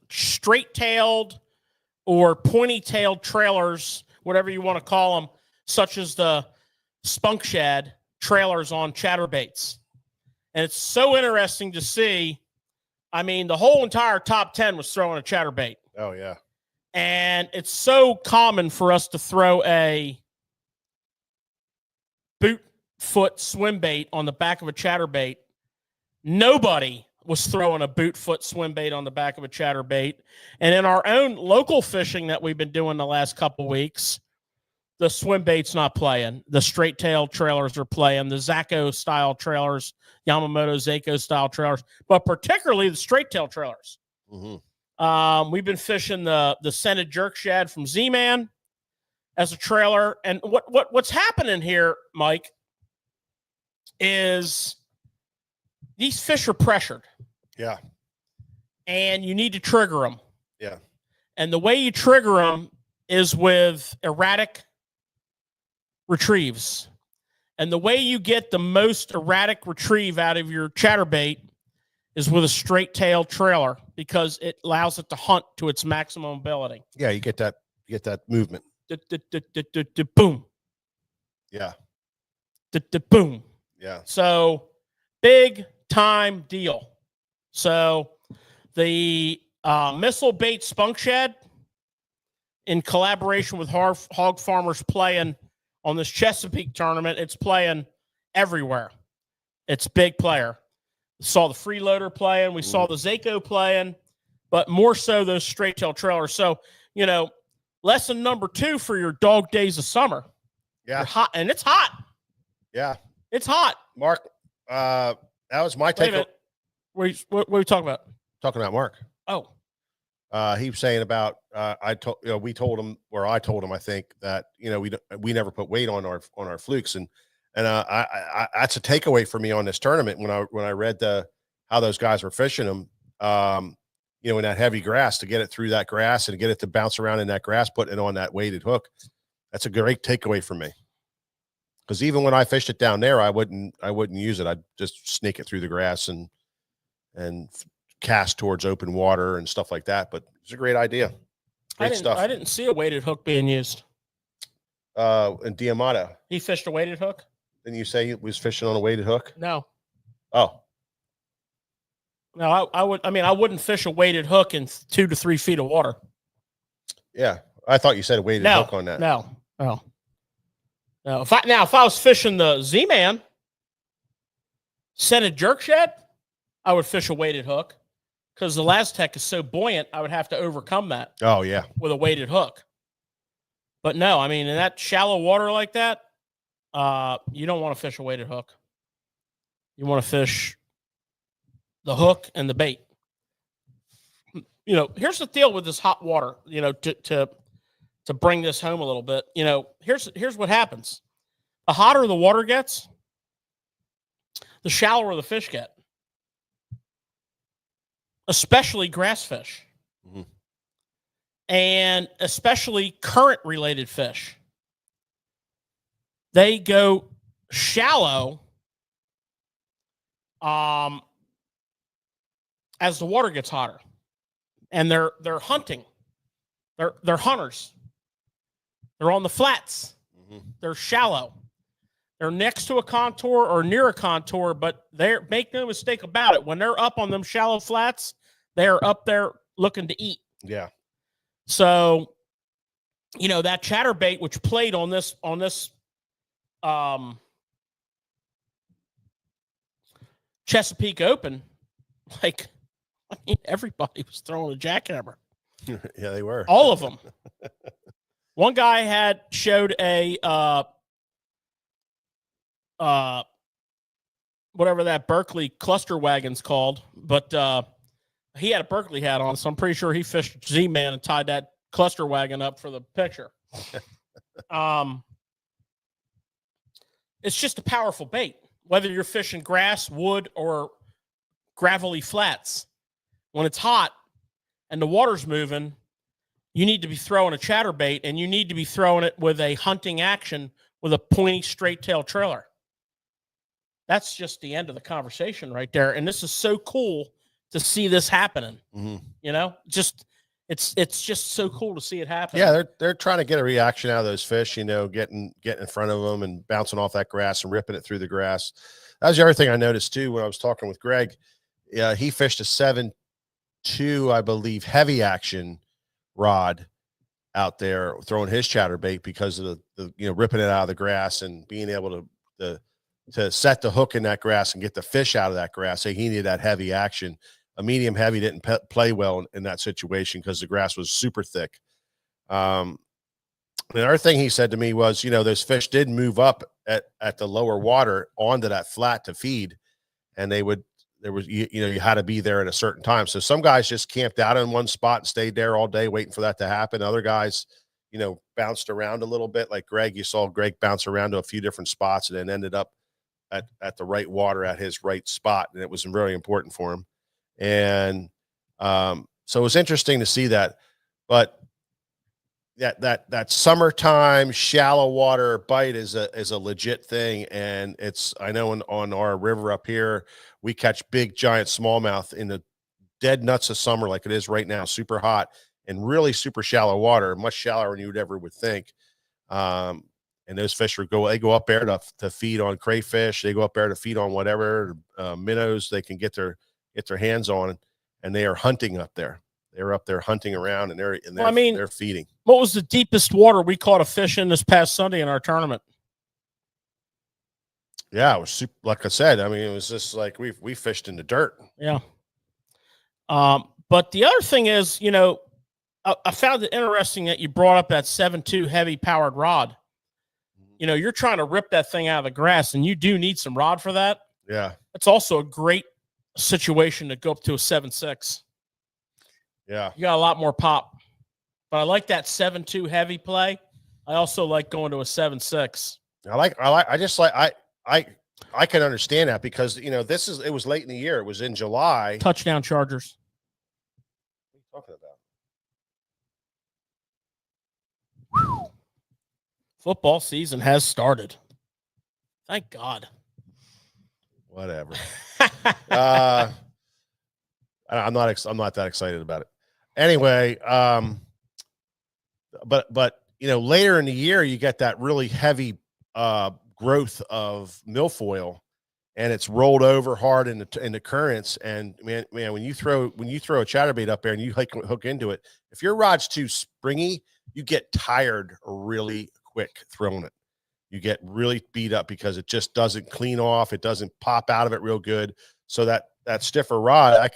straight-tailed or pointy-tailed trailers, whatever you want to call them, such as the spunk shad trailers on chatterbaits. And it's so interesting to see. I mean, the whole entire top 10 was throwing a chatterbait. Oh, yeah. And it's so common for us to throw a boot foot swim bait on the back of a chatterbait. Nobody was throwing a boot foot swim bait on the back of a chatterbait. And in our own local fishing that we've been doing the last couple weeks, the swim bait's not playing. The straight tail trailers are playing. The Zaco style trailers, Yamamoto Zaco style trailers, but particularly the straight tail trailers. Mm-hmm. We've been fishing the scented jerk shad from Z-Man as a trailer. And what's happening here, Mike, is these fish are pressured. Yeah. And you need to trigger them. Yeah. And the way you trigger them is with erratic retrieves. And the way you get the most erratic retrieve out of your chatterbait is with a straight tail trailer, because it allows it to hunt to its maximum ability. Yeah, you get that movement. Boom. Yeah. Boom. Yeah. So big time deal. So the missile bait spunk shad, in collaboration with Hog Farmers, playing on this Chesapeake tournament. It's playing everywhere. It's big player. We saw the freeloader playing. We saw the Zaco playing, but more so those straight tail trailers. So, lesson number 2 for your dog days of summer. Yeah. You're hot, and it's hot. Yeah. It's hot. Mark, that was my Wait a take. minute. What are we talking about? Talking about Mark. Oh. He was saying about I told I told him, I think, that we never put weight on our flukes, and I that's a takeaway for me on this tournament when I read how those guys were fishing them, in that heavy grass, to get it through that grass and get it to bounce around in that grass, putting it on that weighted hook. That's a great takeaway for me, because even when I fished it down there, I wouldn't use it. I'd just snake it through the grass and cast towards open water and stuff like that. But it's a great idea. Great stuff. I didn't see a weighted hook being used. And Diamato, He fished a weighted hook? didn't you say he was fishing on a weighted hook? No. Oh, No, I wouldn't fish a weighted hook in 2 to 3 feet of water. yeah. I thought you said a weighted hook on that. No. If I was fishing the Z-Man scented jerk shad, I would fish a weighted hook, because the Laztec is so buoyant, I would have to overcome that Oh, yeah. with a weighted hook. But no, in that shallow water like that, you don't want to fish a weighted hook. You want to fish the hook and the bait. Here's the deal with this hot water, to bring this home a little bit. Here's what happens. The hotter the water gets, the shallower the fish get, especially grass fish. Mm-hmm. And especially current related fish. They go shallow as the water gets hotter, and they're hunting. They're hunters. They're on the flats. Mm-hmm. They're shallow. They're next to a contour or near a contour, but make no mistake about it. When they're up on them shallow flats, they're up there looking to eat. Yeah. So, that chatterbait, which played on this Chesapeake Open, everybody was throwing a jackhammer. Yeah, they were. All of them. One guy showed a whatever that Berkeley cluster wagon's called, but he had a Berkeley hat on, so I'm pretty sure he fished Z-Man and tied that cluster wagon up for the picture. It's just a powerful bait, whether you're fishing grass, wood, or gravelly flats. When it's hot and the water's moving, you need to be throwing a chatterbait, and you need to be throwing it with a hunting action with a pointy straight tail trailer. That's just the end of the conversation right there. And this is so cool to see this happening. Mm-hmm. it's just so cool to see it happen. Yeah, they're trying to get a reaction out of those fish, getting in front of them and bouncing off that grass and ripping it through the grass. That was the other thing I noticed too when I was talking with Greg. Yeah, he fished a 7.2, I believe, heavy action rod out there throwing his chatterbait because of the ripping it out of the grass and being able to set the hook in that grass and get the fish out of that grass. So he needed that heavy action. A medium heavy didn't play well in that situation because the grass was super thick. The other thing he said to me was, those fish did move up at the lower water onto that flat to feed, and you had to be there at a certain time. So some guys just camped out in one spot and stayed there all day waiting for that to happen. Other guys, bounced around a little bit. Like Greg, you saw Greg bounce around to a few different spots and then ended up at the right water at his right spot. And it was very important for him. And so it was interesting to see that. But that summertime shallow water bite is a legit thing. And I know on our river up here, we catch big giant smallmouth in the dead nuts of summer like it is right now, super hot and really super shallow water, much shallower than you would think. And those fish they go up there to feed on crayfish. They go up there to feed on whatever minnows they can get their hands on, and they are hunting up there. They're up there hunting around, and they're feeding. What was the deepest water we caught a fish in this past Sunday in our tournament? Yeah, it was super, like I said. I mean, it was just like we fished in the dirt. Yeah. But the other thing is, I found it interesting that you brought up that 7.2 heavy powered rod. You're trying to rip that thing out of the grass, and you do need some rod for that. Yeah. It's also a great situation to go up to a 7.6. Yeah. You got a lot more pop. But I like that 7.2 heavy play. I also like going to a 7.6. I can understand that because it was late in the year. It was in July. Touchdown Chargers. What are you talking about? Football season has started. Thank God. Whatever. I'm not that excited about it. Anyway, but later in the year you get that really heavy growth of milfoil, and it's rolled over hard in the currents. And man, when you throw a chatterbait up there and you hook into it, if your rod's too springy, you get tired really quick throwing it. You get really beat up because it just doesn't clean off. It doesn't pop out of it real good. So that stiffer rod,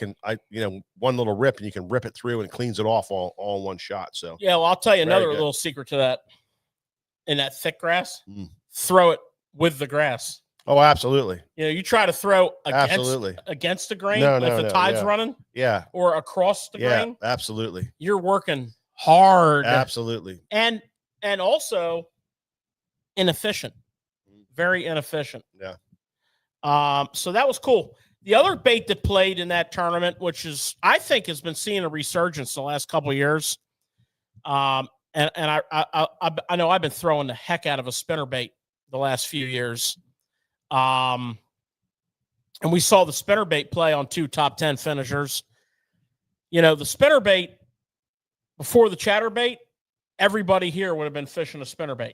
one little rip and you can rip it through and it cleans it off all in one shot. So yeah, well, I'll tell you another little secret to that. In that thick grass, throw it with the grass. Oh, absolutely. You try to throw against the grain if the tide's running. Yeah. Or across the grain. Absolutely. You're working hard. Absolutely. And also inefficient. Very inefficient. Yeah. So that was cool. The other bait that played in that tournament, which I think has been seeing a resurgence in the last couple of years. And I know I've been throwing the heck out of a spinnerbait the last few years. And we saw the spinnerbait play on 2 top 10 finishers. The spinnerbait before the chatterbait, everybody here would have been fishing a spinnerbait.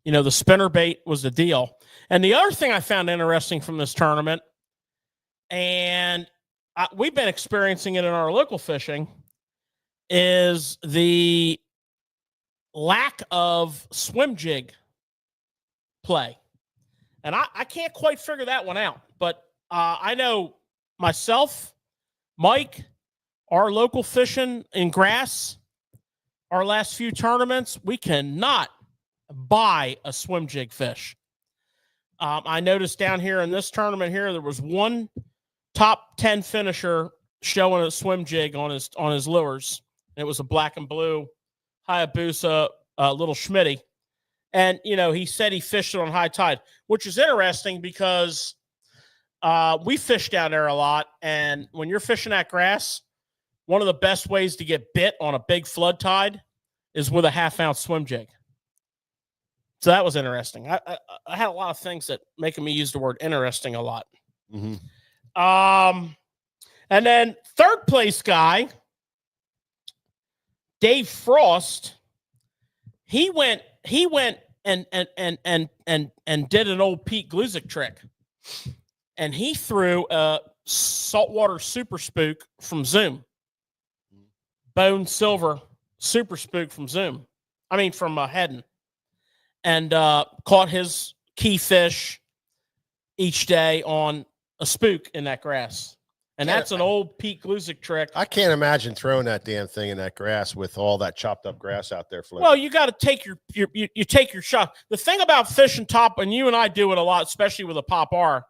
The spinnerbait was the deal. And the other thing I found interesting from this tournament, and we've been experiencing it in our local fishing, is the lack of swim jig play. And I can't quite figure that one out. But I know myself, Mike, our local fishing in grass, our last few tournaments, we cannot buy a swim jig fish. I noticed down here in this tournament here, there was one top 10 finisher showing a swim jig on his lures. And it was a black and blue Hayabusa little Schmitty. And, he said he fished it on high tide, which is interesting because we fish down there a lot. And when you're fishing that grass, one of the best ways to get bit on a big flood tide is with a 1/2 ounce swim jig. So that was interesting. I had a lot of things that making me use the word interesting a lot. Mm-hmm. And then third place guy Dave Frost, he went and did an old Pete Gluzik trick. And he threw a saltwater super spook from Zoom. Bone silver super spook from Zoom. I mean, from Hedden. And caught his key fish each day on a spook in that grass. And that's an old Pete Gluzik trick. I can't imagine throwing that damn thing in that grass with all that chopped up grass out there floating. Well, you got to take you take your shot. The thing about fishing top, and you and I do it a lot, especially with a Pop R,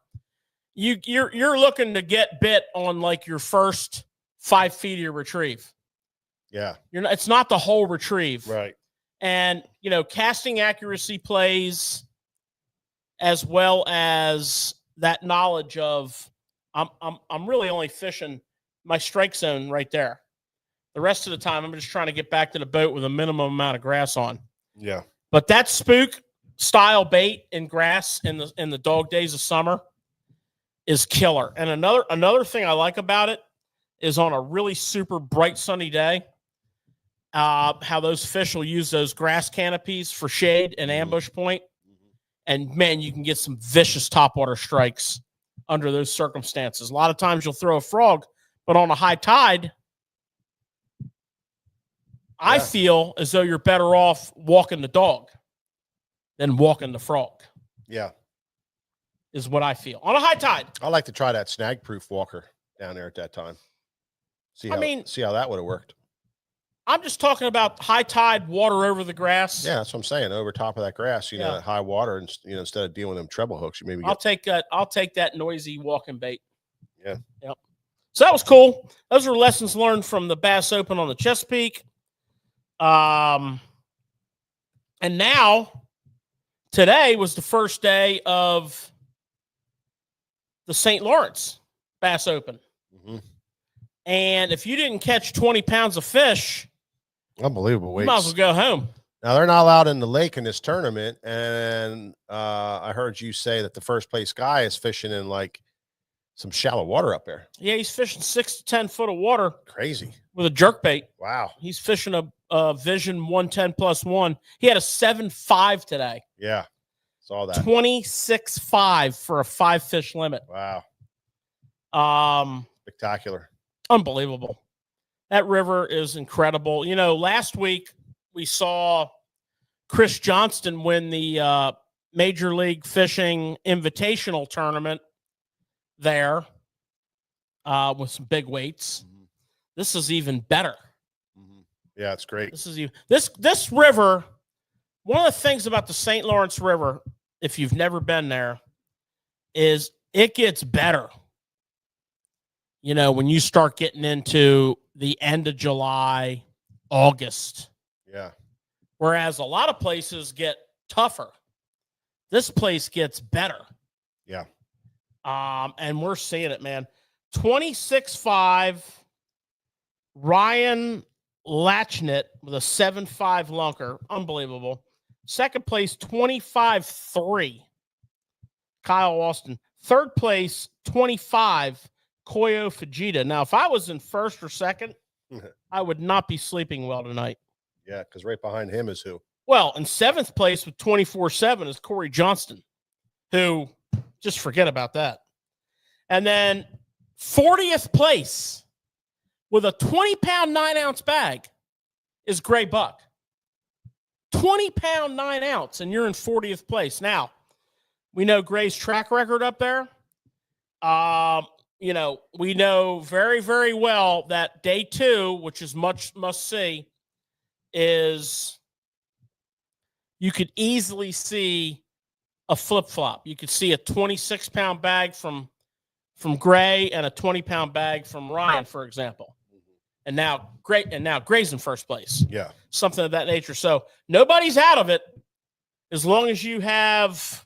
you're looking to get bit on like your first 5 feet of your retrieve. Yeah. It's not the whole retrieve. Right. And, casting accuracy plays as well as that knowledge of I'm really only fishing my strike zone right there. The rest of the time, I'm just trying to get back to the boat with a minimum amount of grass on. Yeah. But that spook style bait in grass in the dog days of summer is killer. And another thing I like about it is on a really super bright sunny day, how those fish will use those grass canopies for shade and ambush point. And man, you can get some vicious topwater strikes under those circumstances. A lot of times you'll throw a frog, but on a high tide, I feel as though you're better off walking the dog than walking the frog. Yeah. Is what I feel. On a high tide. I like to try that snag proof walker down there at that time. See how that would have worked. I'm just talking about high tide, water over the grass. Yeah, that's what I'm saying. Over top of that grass, at high water, and instead of dealing with them treble hooks, you maybe I'll take that noisy walking bait. Yeah. Yep. So that was cool. Those were lessons learned from the Bass Open on the Chesapeake. And now today was the first day of the St. Lawrence Bass Open. Mm-hmm. And if you didn't catch 20 pounds of fish, unbelievable weights, you might as well go home. Now, they're not allowed in the lake in this tournament. And I heard you say that the first place guy is fishing in like some shallow water up there. Yeah, he's fishing 6 to 10 foot of water. Crazy. With a jerk bait. Wow. He's fishing a Vision 110+1. He had a 7.5 today. Yeah. Saw that. 26.5 for a 5-fish limit. Wow. Spectacular. Unbelievable. That river is incredible. Last week we saw Chris Johnston win the Major League Fishing Invitational Tournament there with some big weights. Mm-hmm. This is even better. Mm-hmm. Yeah, it's great. This river. One of the things about the St. Lawrence River, if you've never been there, is it gets better. When you start getting into the end of July, August. Yeah. Whereas a lot of places get tougher. This place gets better. Yeah. And we're seeing it, man. 26.5. Ryan Latchnett with a 7.5 lunker. Unbelievable. Second place, 25.3. Kyle Austin. Third place, 25. Koyo Fujita. Now, if I was in first or second, I would not be sleeping well tonight. Yeah, because right behind him is who? Well, in seventh place with 24.7 is Corey Johnston, who just forget about that. And then 40th place with a 20-pound 9-ounce bag is Gray Buck. 20-pound 9-ounce, and you're in 40th place. Now, we know Gray's track record up there. We know very, very well that day 2, which is much must-see, is you could easily see a flip-flop. You could see a 26-pound bag from Gray and a 20-pound bag from Ryan, for example. And now Gray's in first place. Yeah. Something of that nature. So nobody's out of it as long as you have,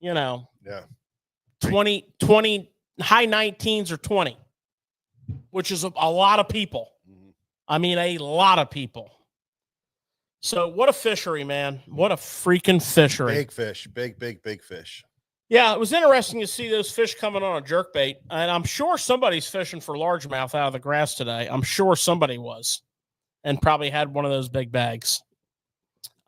20 high 19s or 20, which is a lot of people. Mm-hmm. I mean, a lot of people. So what a fishery, man. What a freaking fishery. Big fish. Big fish. Yeah, it was interesting to see those fish coming on a jerkbait. And I'm sure somebody's fishing for largemouth out of the grass today. I'm sure somebody was. and probably had one of those big bags.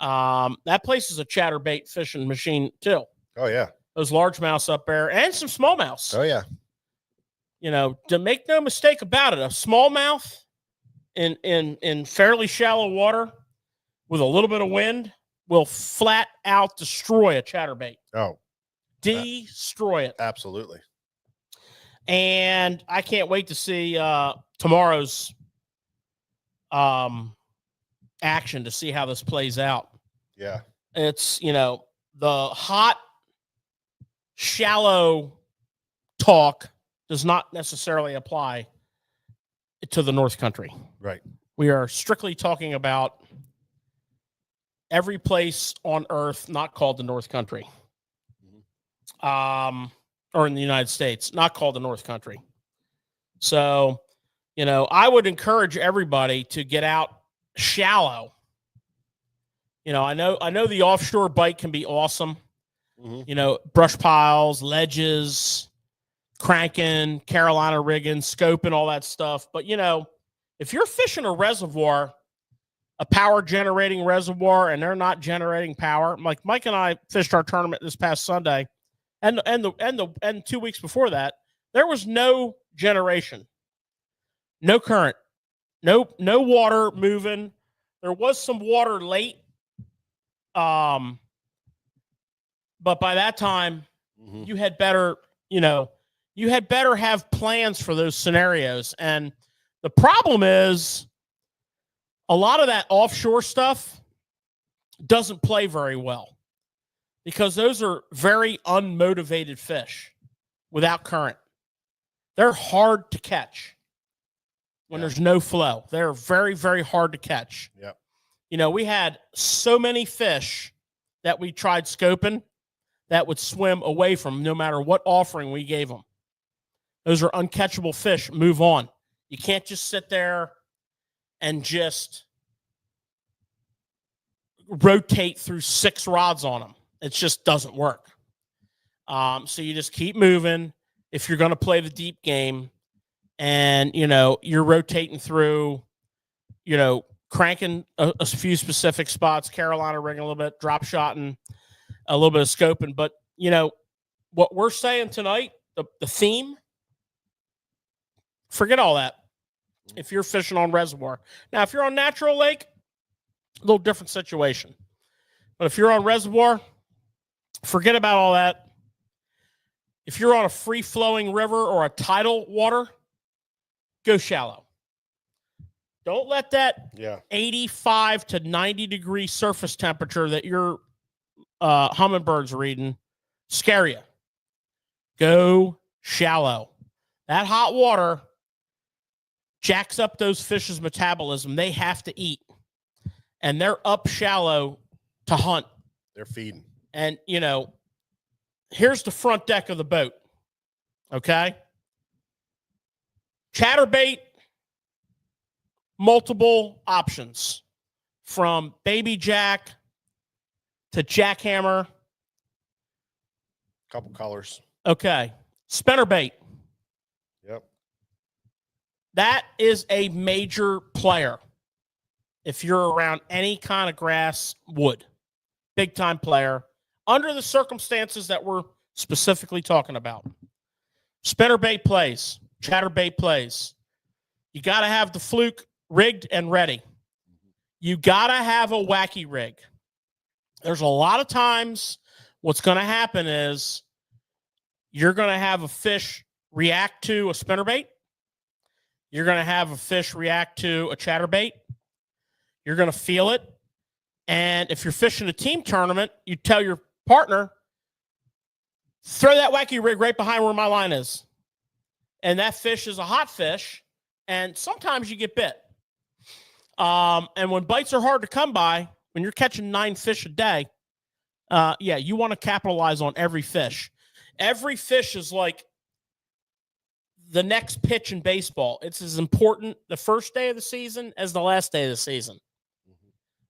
That place is a chatterbait fishing machine too. Oh yeah. Those largemouths up there and some smallmouths. Oh yeah. You know, to make no mistake about it, a smallmouth in fairly shallow water with a little bit of wind will flat out destroy a chatterbait. Oh, destroy it. Absolutely. And I can't wait to see tomorrow's action to see how this plays out. Yeah. It's, you know, the hot, shallow talk does not necessarily apply to the North Country. Right. We are strictly talking about every place on Earth not called the North Country. Or in the United States, not called the North Country. So, you know, I would encourage everybody to get out shallow. You know, I know the offshore bite can be awesome. You know, brush piles, ledges, cranking, Carolina rigging, scoping, all that stuff. But, you know, if you're fishing a reservoir, a power generating reservoir, and they're not generating power, like Mike and I fished our tournament this past Sunday, and 2 weeks before that, there was no generation, no current, no water moving. There was some water late, but by that time, you had better, you know, you had better have plans for those scenarios. And the problem is, a lot of that offshore stuff doesn't play very well because those are very unmotivated fish without current. They're hard to catch when there's no flow. They're very, very hard to catch. Yep. You know, we had so many fish that we tried scoping that would swim away from no matter what offering we gave them. Those are uncatchable fish. Move on. You can't just sit there and just rotate through 6 rods on them. It just doesn't work. So you just keep moving if you're going to play the deep game, and, you know, you're rotating through, you know, cranking a few specific spots, Carolina rigging a little bit, drop shotting, a little bit of scoping. But, you know, what we're saying tonight, the theme, forget all that. If you're fishing on reservoir. Now, if you're on natural lake, a little different situation. But if you're on reservoir, forget about all that. If you're on a free-flowing river or a tidal water, go shallow. Don't let that 85 to 90 degree surface temperature that your hummingbirds are eating scare you. Go shallow. That hot water jacks up those fish's metabolism. They have to eat. And they're up shallow to hunt. They're feeding. And, you know, here's the front deck of the boat. Okay? Chatterbait, multiple options. From baby jack to jackhammer. Couple colors. Okay. Spinnerbait. Yep. That is a major player. If you're around any kind of grass, wood. Big time player. Under the circumstances that we're specifically talking about. Spinnerbait plays. Chatterbait plays. You got to have the fluke rigged and ready. You got to have a wacky rig. There's a lot of times what's going to happen is you're going to have a fish react to a spinnerbait. You're going to have a fish react to a chatterbait. You're going to feel it. And if you're fishing a team tournament, you tell your partner, throw that wacky rig right behind where my line is. And that fish is a hot fish. And sometimes you get bit. And when bites are hard to come by, when you're catching 9 fish a day, you want to capitalize on every fish. Every fish is like the next pitch in baseball. It's as important the first day of the season as the last day of the season.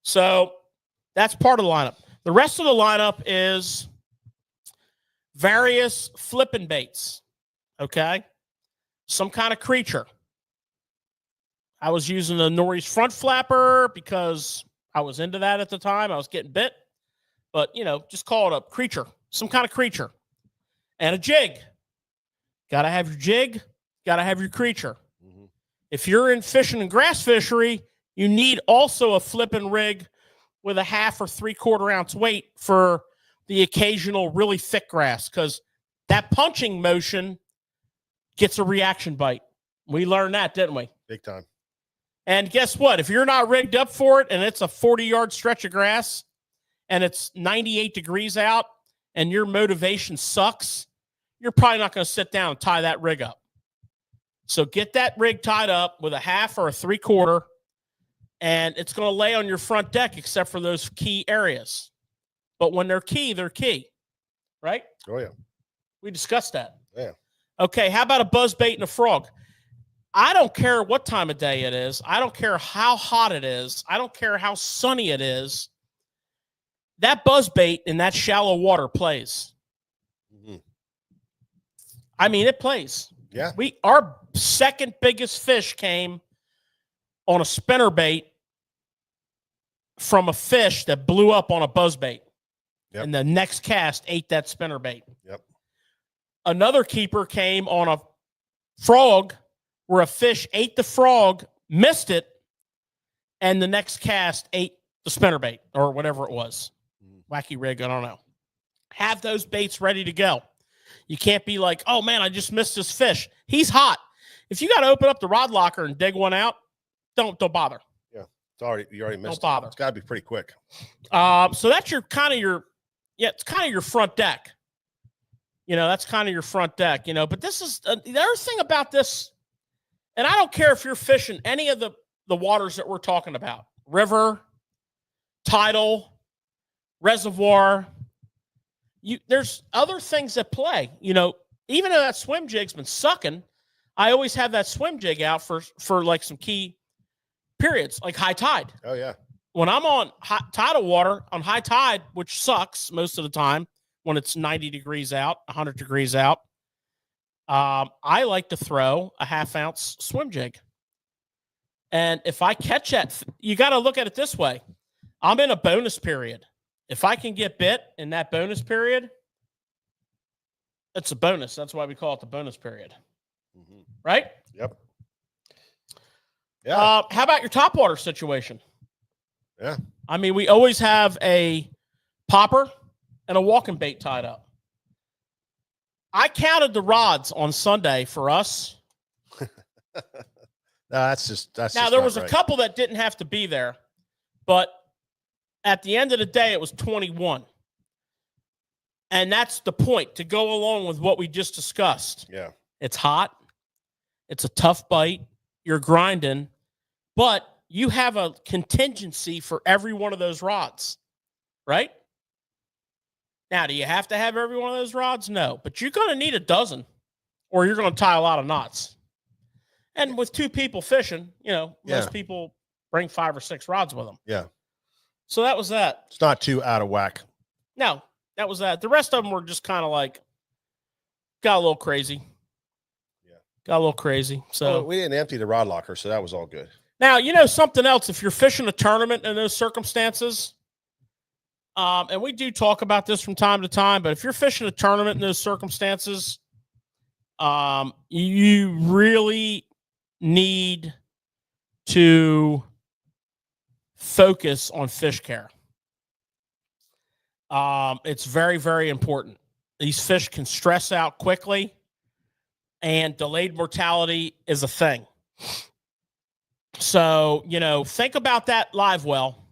So that's part of the lineup. The rest of the lineup is various flipping baits. Okay. Some kind of creature. I was using the Norris front flapper because I was into that at the time. I was getting bit. But, you know, just call it a creature, some kind of creature. And a jig. Got to have your jig. Got to have your creature. Mm-hmm. If you're in fishing and grass fishery, you need also a flipping rig with a 1/2 or 3/4 ounce weight for the occasional really thick grass, because that punching motion gets a reaction bite. We learned that, didn't we? Big time. And guess what? If you're not rigged up for it and it's a 40-yard stretch of grass and it's 98 degrees out and your motivation sucks, you're probably not going to sit down and tie that rig up. So get that rig tied up with a 1/2 or a 3/4, and it's going to lay on your front deck except for those key areas. But when they're key, right? Oh, yeah. We discussed that. Yeah. Okay, how about a buzzbait and a frog? I don't care what time of day it is. I don't care how hot it is. I don't care how sunny it is. That buzzbait in that shallow water plays. Mm-hmm. I mean, it plays. Yeah. Our second biggest fish came on a spinnerbait from a fish that blew up on a buzzbait. Yep. And the next cast ate that spinnerbait. Yep. Another keeper came on a frog where a fish ate the frog, missed it, and the next cast ate the spinnerbait or whatever it was. Wacky rig, I don't know. Have those baits ready to go. You can't be like, oh, man, I just missed this fish. He's hot. If you got to open up the rod locker and dig one out, don't bother. Yeah, you already missed. Don't bother. It's got to be pretty quick. So that's it's kind of your front deck. You know, that's kind of your front deck. You know, but this is the other thing about this. And I don't care if you're fishing any of the waters that we're talking about, river, tidal, reservoir. There's other things that play. You know, even though that swim jig's been sucking, I always have that swim jig out for like some key periods, like high tide. Oh, yeah. When I'm on tidal water, on high tide, which sucks most of the time when it's 90 degrees out, 100 degrees out, I like to throw a 1/2 ounce swim jig. And if I catch that, you got to look at it this way. I'm in a bonus period. If I can get bit in that bonus period, it's a bonus. That's why we call it the bonus period. Mm-hmm. Right? Yep. Yeah. How about your topwater situation? Yeah. I mean, we always have a popper and a walking bait tied up. I counted the rods on Sunday for us. That's now there was a couple that didn't have to be there, but at the end of the day, it was 21. And that's the point, to go along with what we just discussed. Yeah. It's hot. It's a tough bite. You're grinding, but you have a contingency for every one of those rods, right? Now, do you have to have every one of those rods? No, but you're going to need a dozen or you're going to tie a lot of knots. And with 2 people fishing, you know, most people bring 5 or 6 rods with them. Yeah. So that was that. It's not too out of whack. No, that was that. The rest of them were just kind of like, got a little crazy. Yeah. Got a little crazy. So we didn't empty the rod locker, so that was all good. Now, you know something else, if you're fishing a tournament in those circumstances, and we do talk about this from time to time, but if you're fishing a tournament in those circumstances, you really need to focus on fish care. It's very, very important. These fish can stress out quickly, and delayed mortality is a thing. So, you know, think about that live well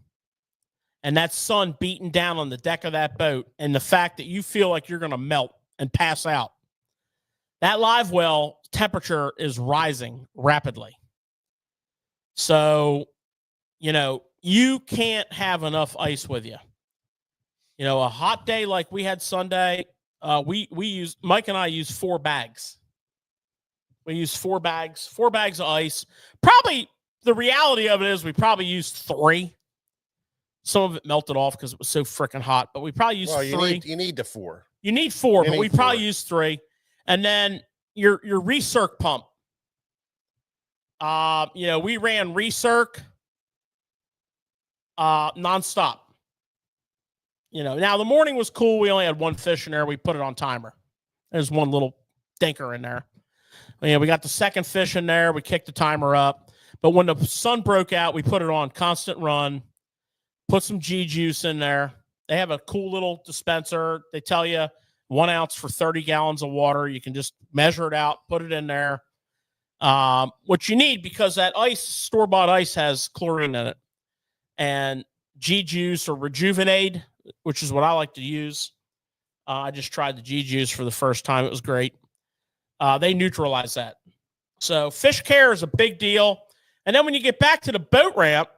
and that sun beating down on the deck of that boat and the fact that you feel like you're going to melt and pass out. That live well temperature is rising rapidly. So, you know, you can't have enough ice with you. You know, a hot day like we had Sunday, Mike and I used 4 bags. We used 4 bags of ice. Probably the reality of it is we probably used 3. Some of it melted off because it was so freaking hot, but we probably used 3. You need the 4. You need 4, but we probably used 3. And then your recirc pump. We ran recirc nonstop. Now the morning was cool. We only had one fish in there. We put it on timer. There's one little dinker in there. We got the second fish in there. We kicked the timer up. But when the sun broke out, we put it on constant run, put some G juice in there. They have a cool little dispenser. They tell you 1 ounce for 30 gallons of water. You can just measure it out, put it in there. What you need, because that store-bought ice has chlorine in it. And G juice or Rejuvenate, which is what I like to use. I just tried the G juice for the first time. It was great. They neutralize that. So fish care is a big deal. And then when you get back to the boat ramp,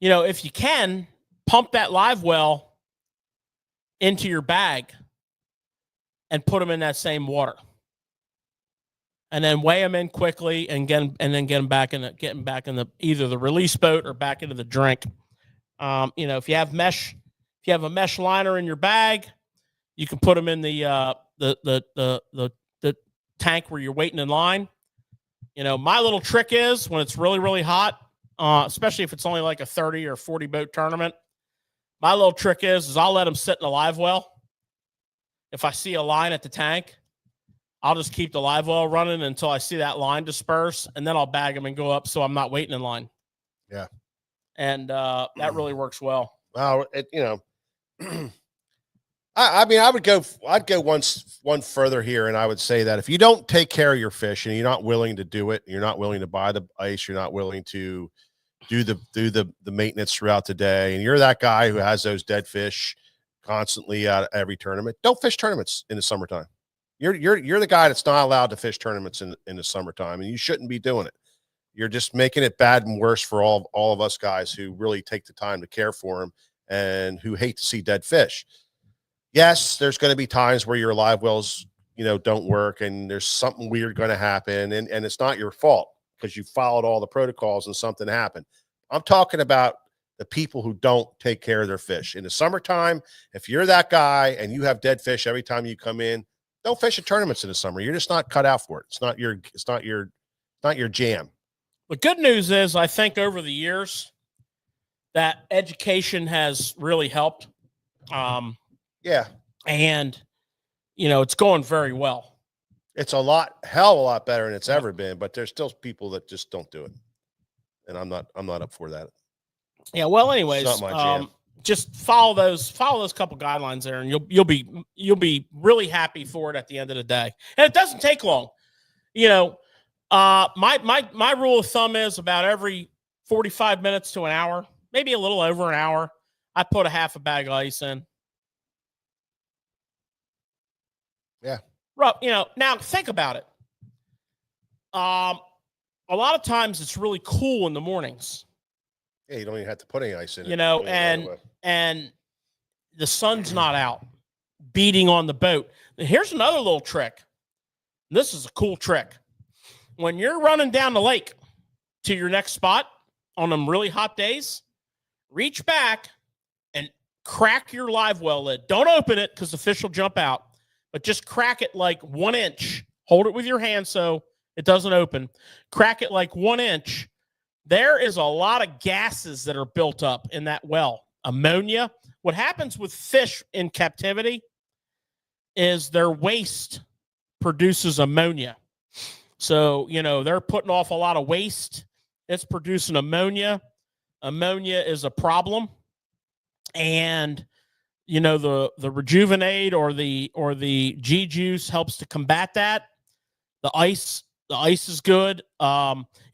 if you can, pump that live well into your bag and put them in that same water. And then weigh them in quickly and get them back in either the release boat or back into the drink. If you have a mesh liner in your bag, you can put them in the tank where you're waiting in line. My little trick is when it's really, really hot, especially if it's only like a 30 or 40 boat tournament, my little trick is I'll let them sit in a live well. If I see a line at the tank, I'll just keep the live well running until I see that line disperse, and then I'll bag them and go up so I'm not waiting in line. Yeah. And that really works well. Well, I'd go one further here, and I would say that if you don't take care of your fish and you're not willing to do it, you're not willing to buy the ice, you're not willing to do the maintenance throughout the day, and you're that guy who has those dead fish constantly at every tournament, don't fish tournaments in the summertime. You're the guy that's not allowed to fish tournaments in the summertime, and you shouldn't be doing it. You're just making it bad and worse for all of us guys who really take the time to care for them and who hate to see dead fish. Yes, there's going to be times where your live wells, don't work, and there's something weird going to happen, and it's not your fault because you followed all the protocols and something happened. I'm talking about the people who don't take care of their fish in the summertime. If you're that guy and you have dead fish every time you come in, don't fish at tournaments in the summer. You're just not cut out for it. It's not your jam. The good news is, I think over the years that education has really helped. Yeah. And, it's going very well. It's hell of a lot better than it's ever been, but there's still people that just don't do it. And I'm not up for that. Yeah. Well, anyways, it's not my jam. Just follow those couple guidelines there, and you'll be really happy for it at the end of the day. And it doesn't take long. My rule of thumb is about every 45 minutes to an hour, maybe a little over an hour, I put a half a bag of ice in. Yeah. Now think about it. A lot of times it's really cool in the mornings. Yeah, you don't even have to put any ice in it. And the sun's not out beating on the boat. Here's another little trick. This is a cool trick. When you're running down the lake to your next spot on them really hot days, reach back and crack your live well lid. Don't open it because the fish will jump out, but just crack it like 1 inch. Hold it with your hand so it doesn't open. Crack it like 1 inch. There is a lot of gases that are built up in that well. Ammonia. What happens with fish in captivity is their waste produces ammonia. So, they're putting off a lot of waste. It's producing ammonia. Ammonia is a problem. And, the Rejuvenate or the G juice helps to combat that. The ice is good.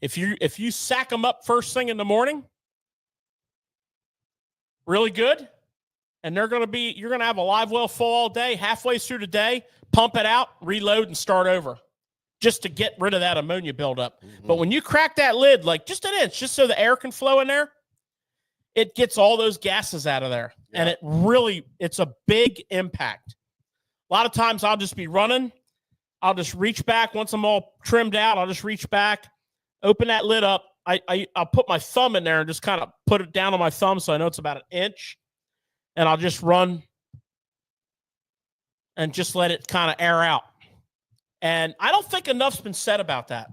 If you sack them up first thing in the morning, really good, and you're going to have a live well full all day. Halfway through the day, pump it out, reload, and start over, just to get rid of that ammonia buildup. Mm-hmm. But when you crack that lid like just an inch, just so the air can flow in there, it gets all those gases out of there, and it's a big impact. A lot of times I'll just be running. I'll just reach back once I'm all trimmed out. I'll just reach back, open that lid up. I'll put my thumb in there and just kind of put it down on my thumb so I know it's about an inch. And I'll just run and just let it kind of air out. And I don't think enough's been said about that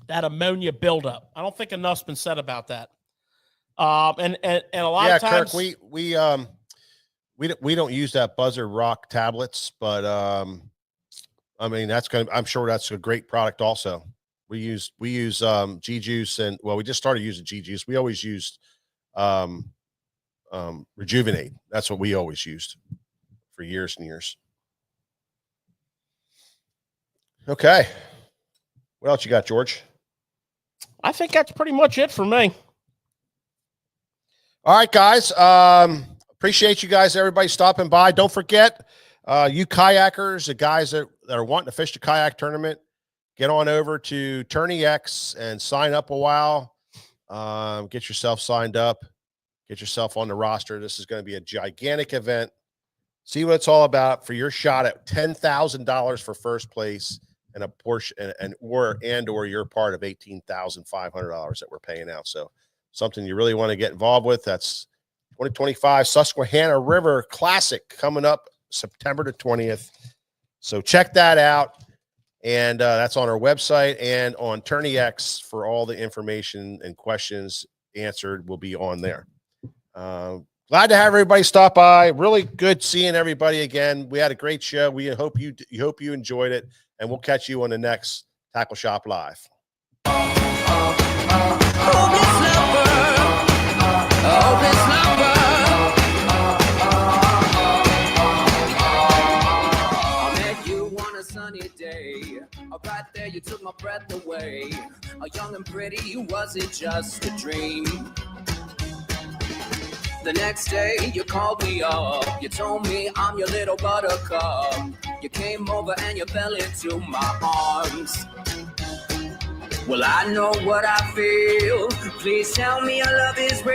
ammonia buildup. I don't think enough's been said about that. And a lot of times, Kirk, we don't use that Buzzard Rock tablets, but I mean I'm sure that's a great product also. We use G Juice, and well, we just started using G Juice. We always used Rejuvenate. That's what we always used for years and years. Okay. What else you got, George? I think that's pretty much it for me. All right, guys. Appreciate you guys, everybody stopping by. Don't forget, you kayakers, the guys that are wanting to fish the kayak tournament, get on over to Tourney X and sign up a while. Get yourself signed up. Get yourself on the roster. This is going to be a gigantic event. See what it's all about for your shot at $10,000 for first place and a portion or you're part of $18,500 that we're paying out. So something you really want to get involved with. That's 2025 Susquehanna River Classic coming up September the 20th. So check that out. And that's on our website and on Tourney X for all the information and questions answered will be on there. Glad to have everybody stop by. Really good seeing everybody again. We had a great show. We hope you enjoyed it, and we'll catch you on the next Tackle Shop Live. Right there, you took my breath away. Young and pretty, was it just a dream? The next day, you called me up. You told me I'm your little buttercup. You came over and you fell into my arms. Well, I know what I feel. Please tell me your love is real.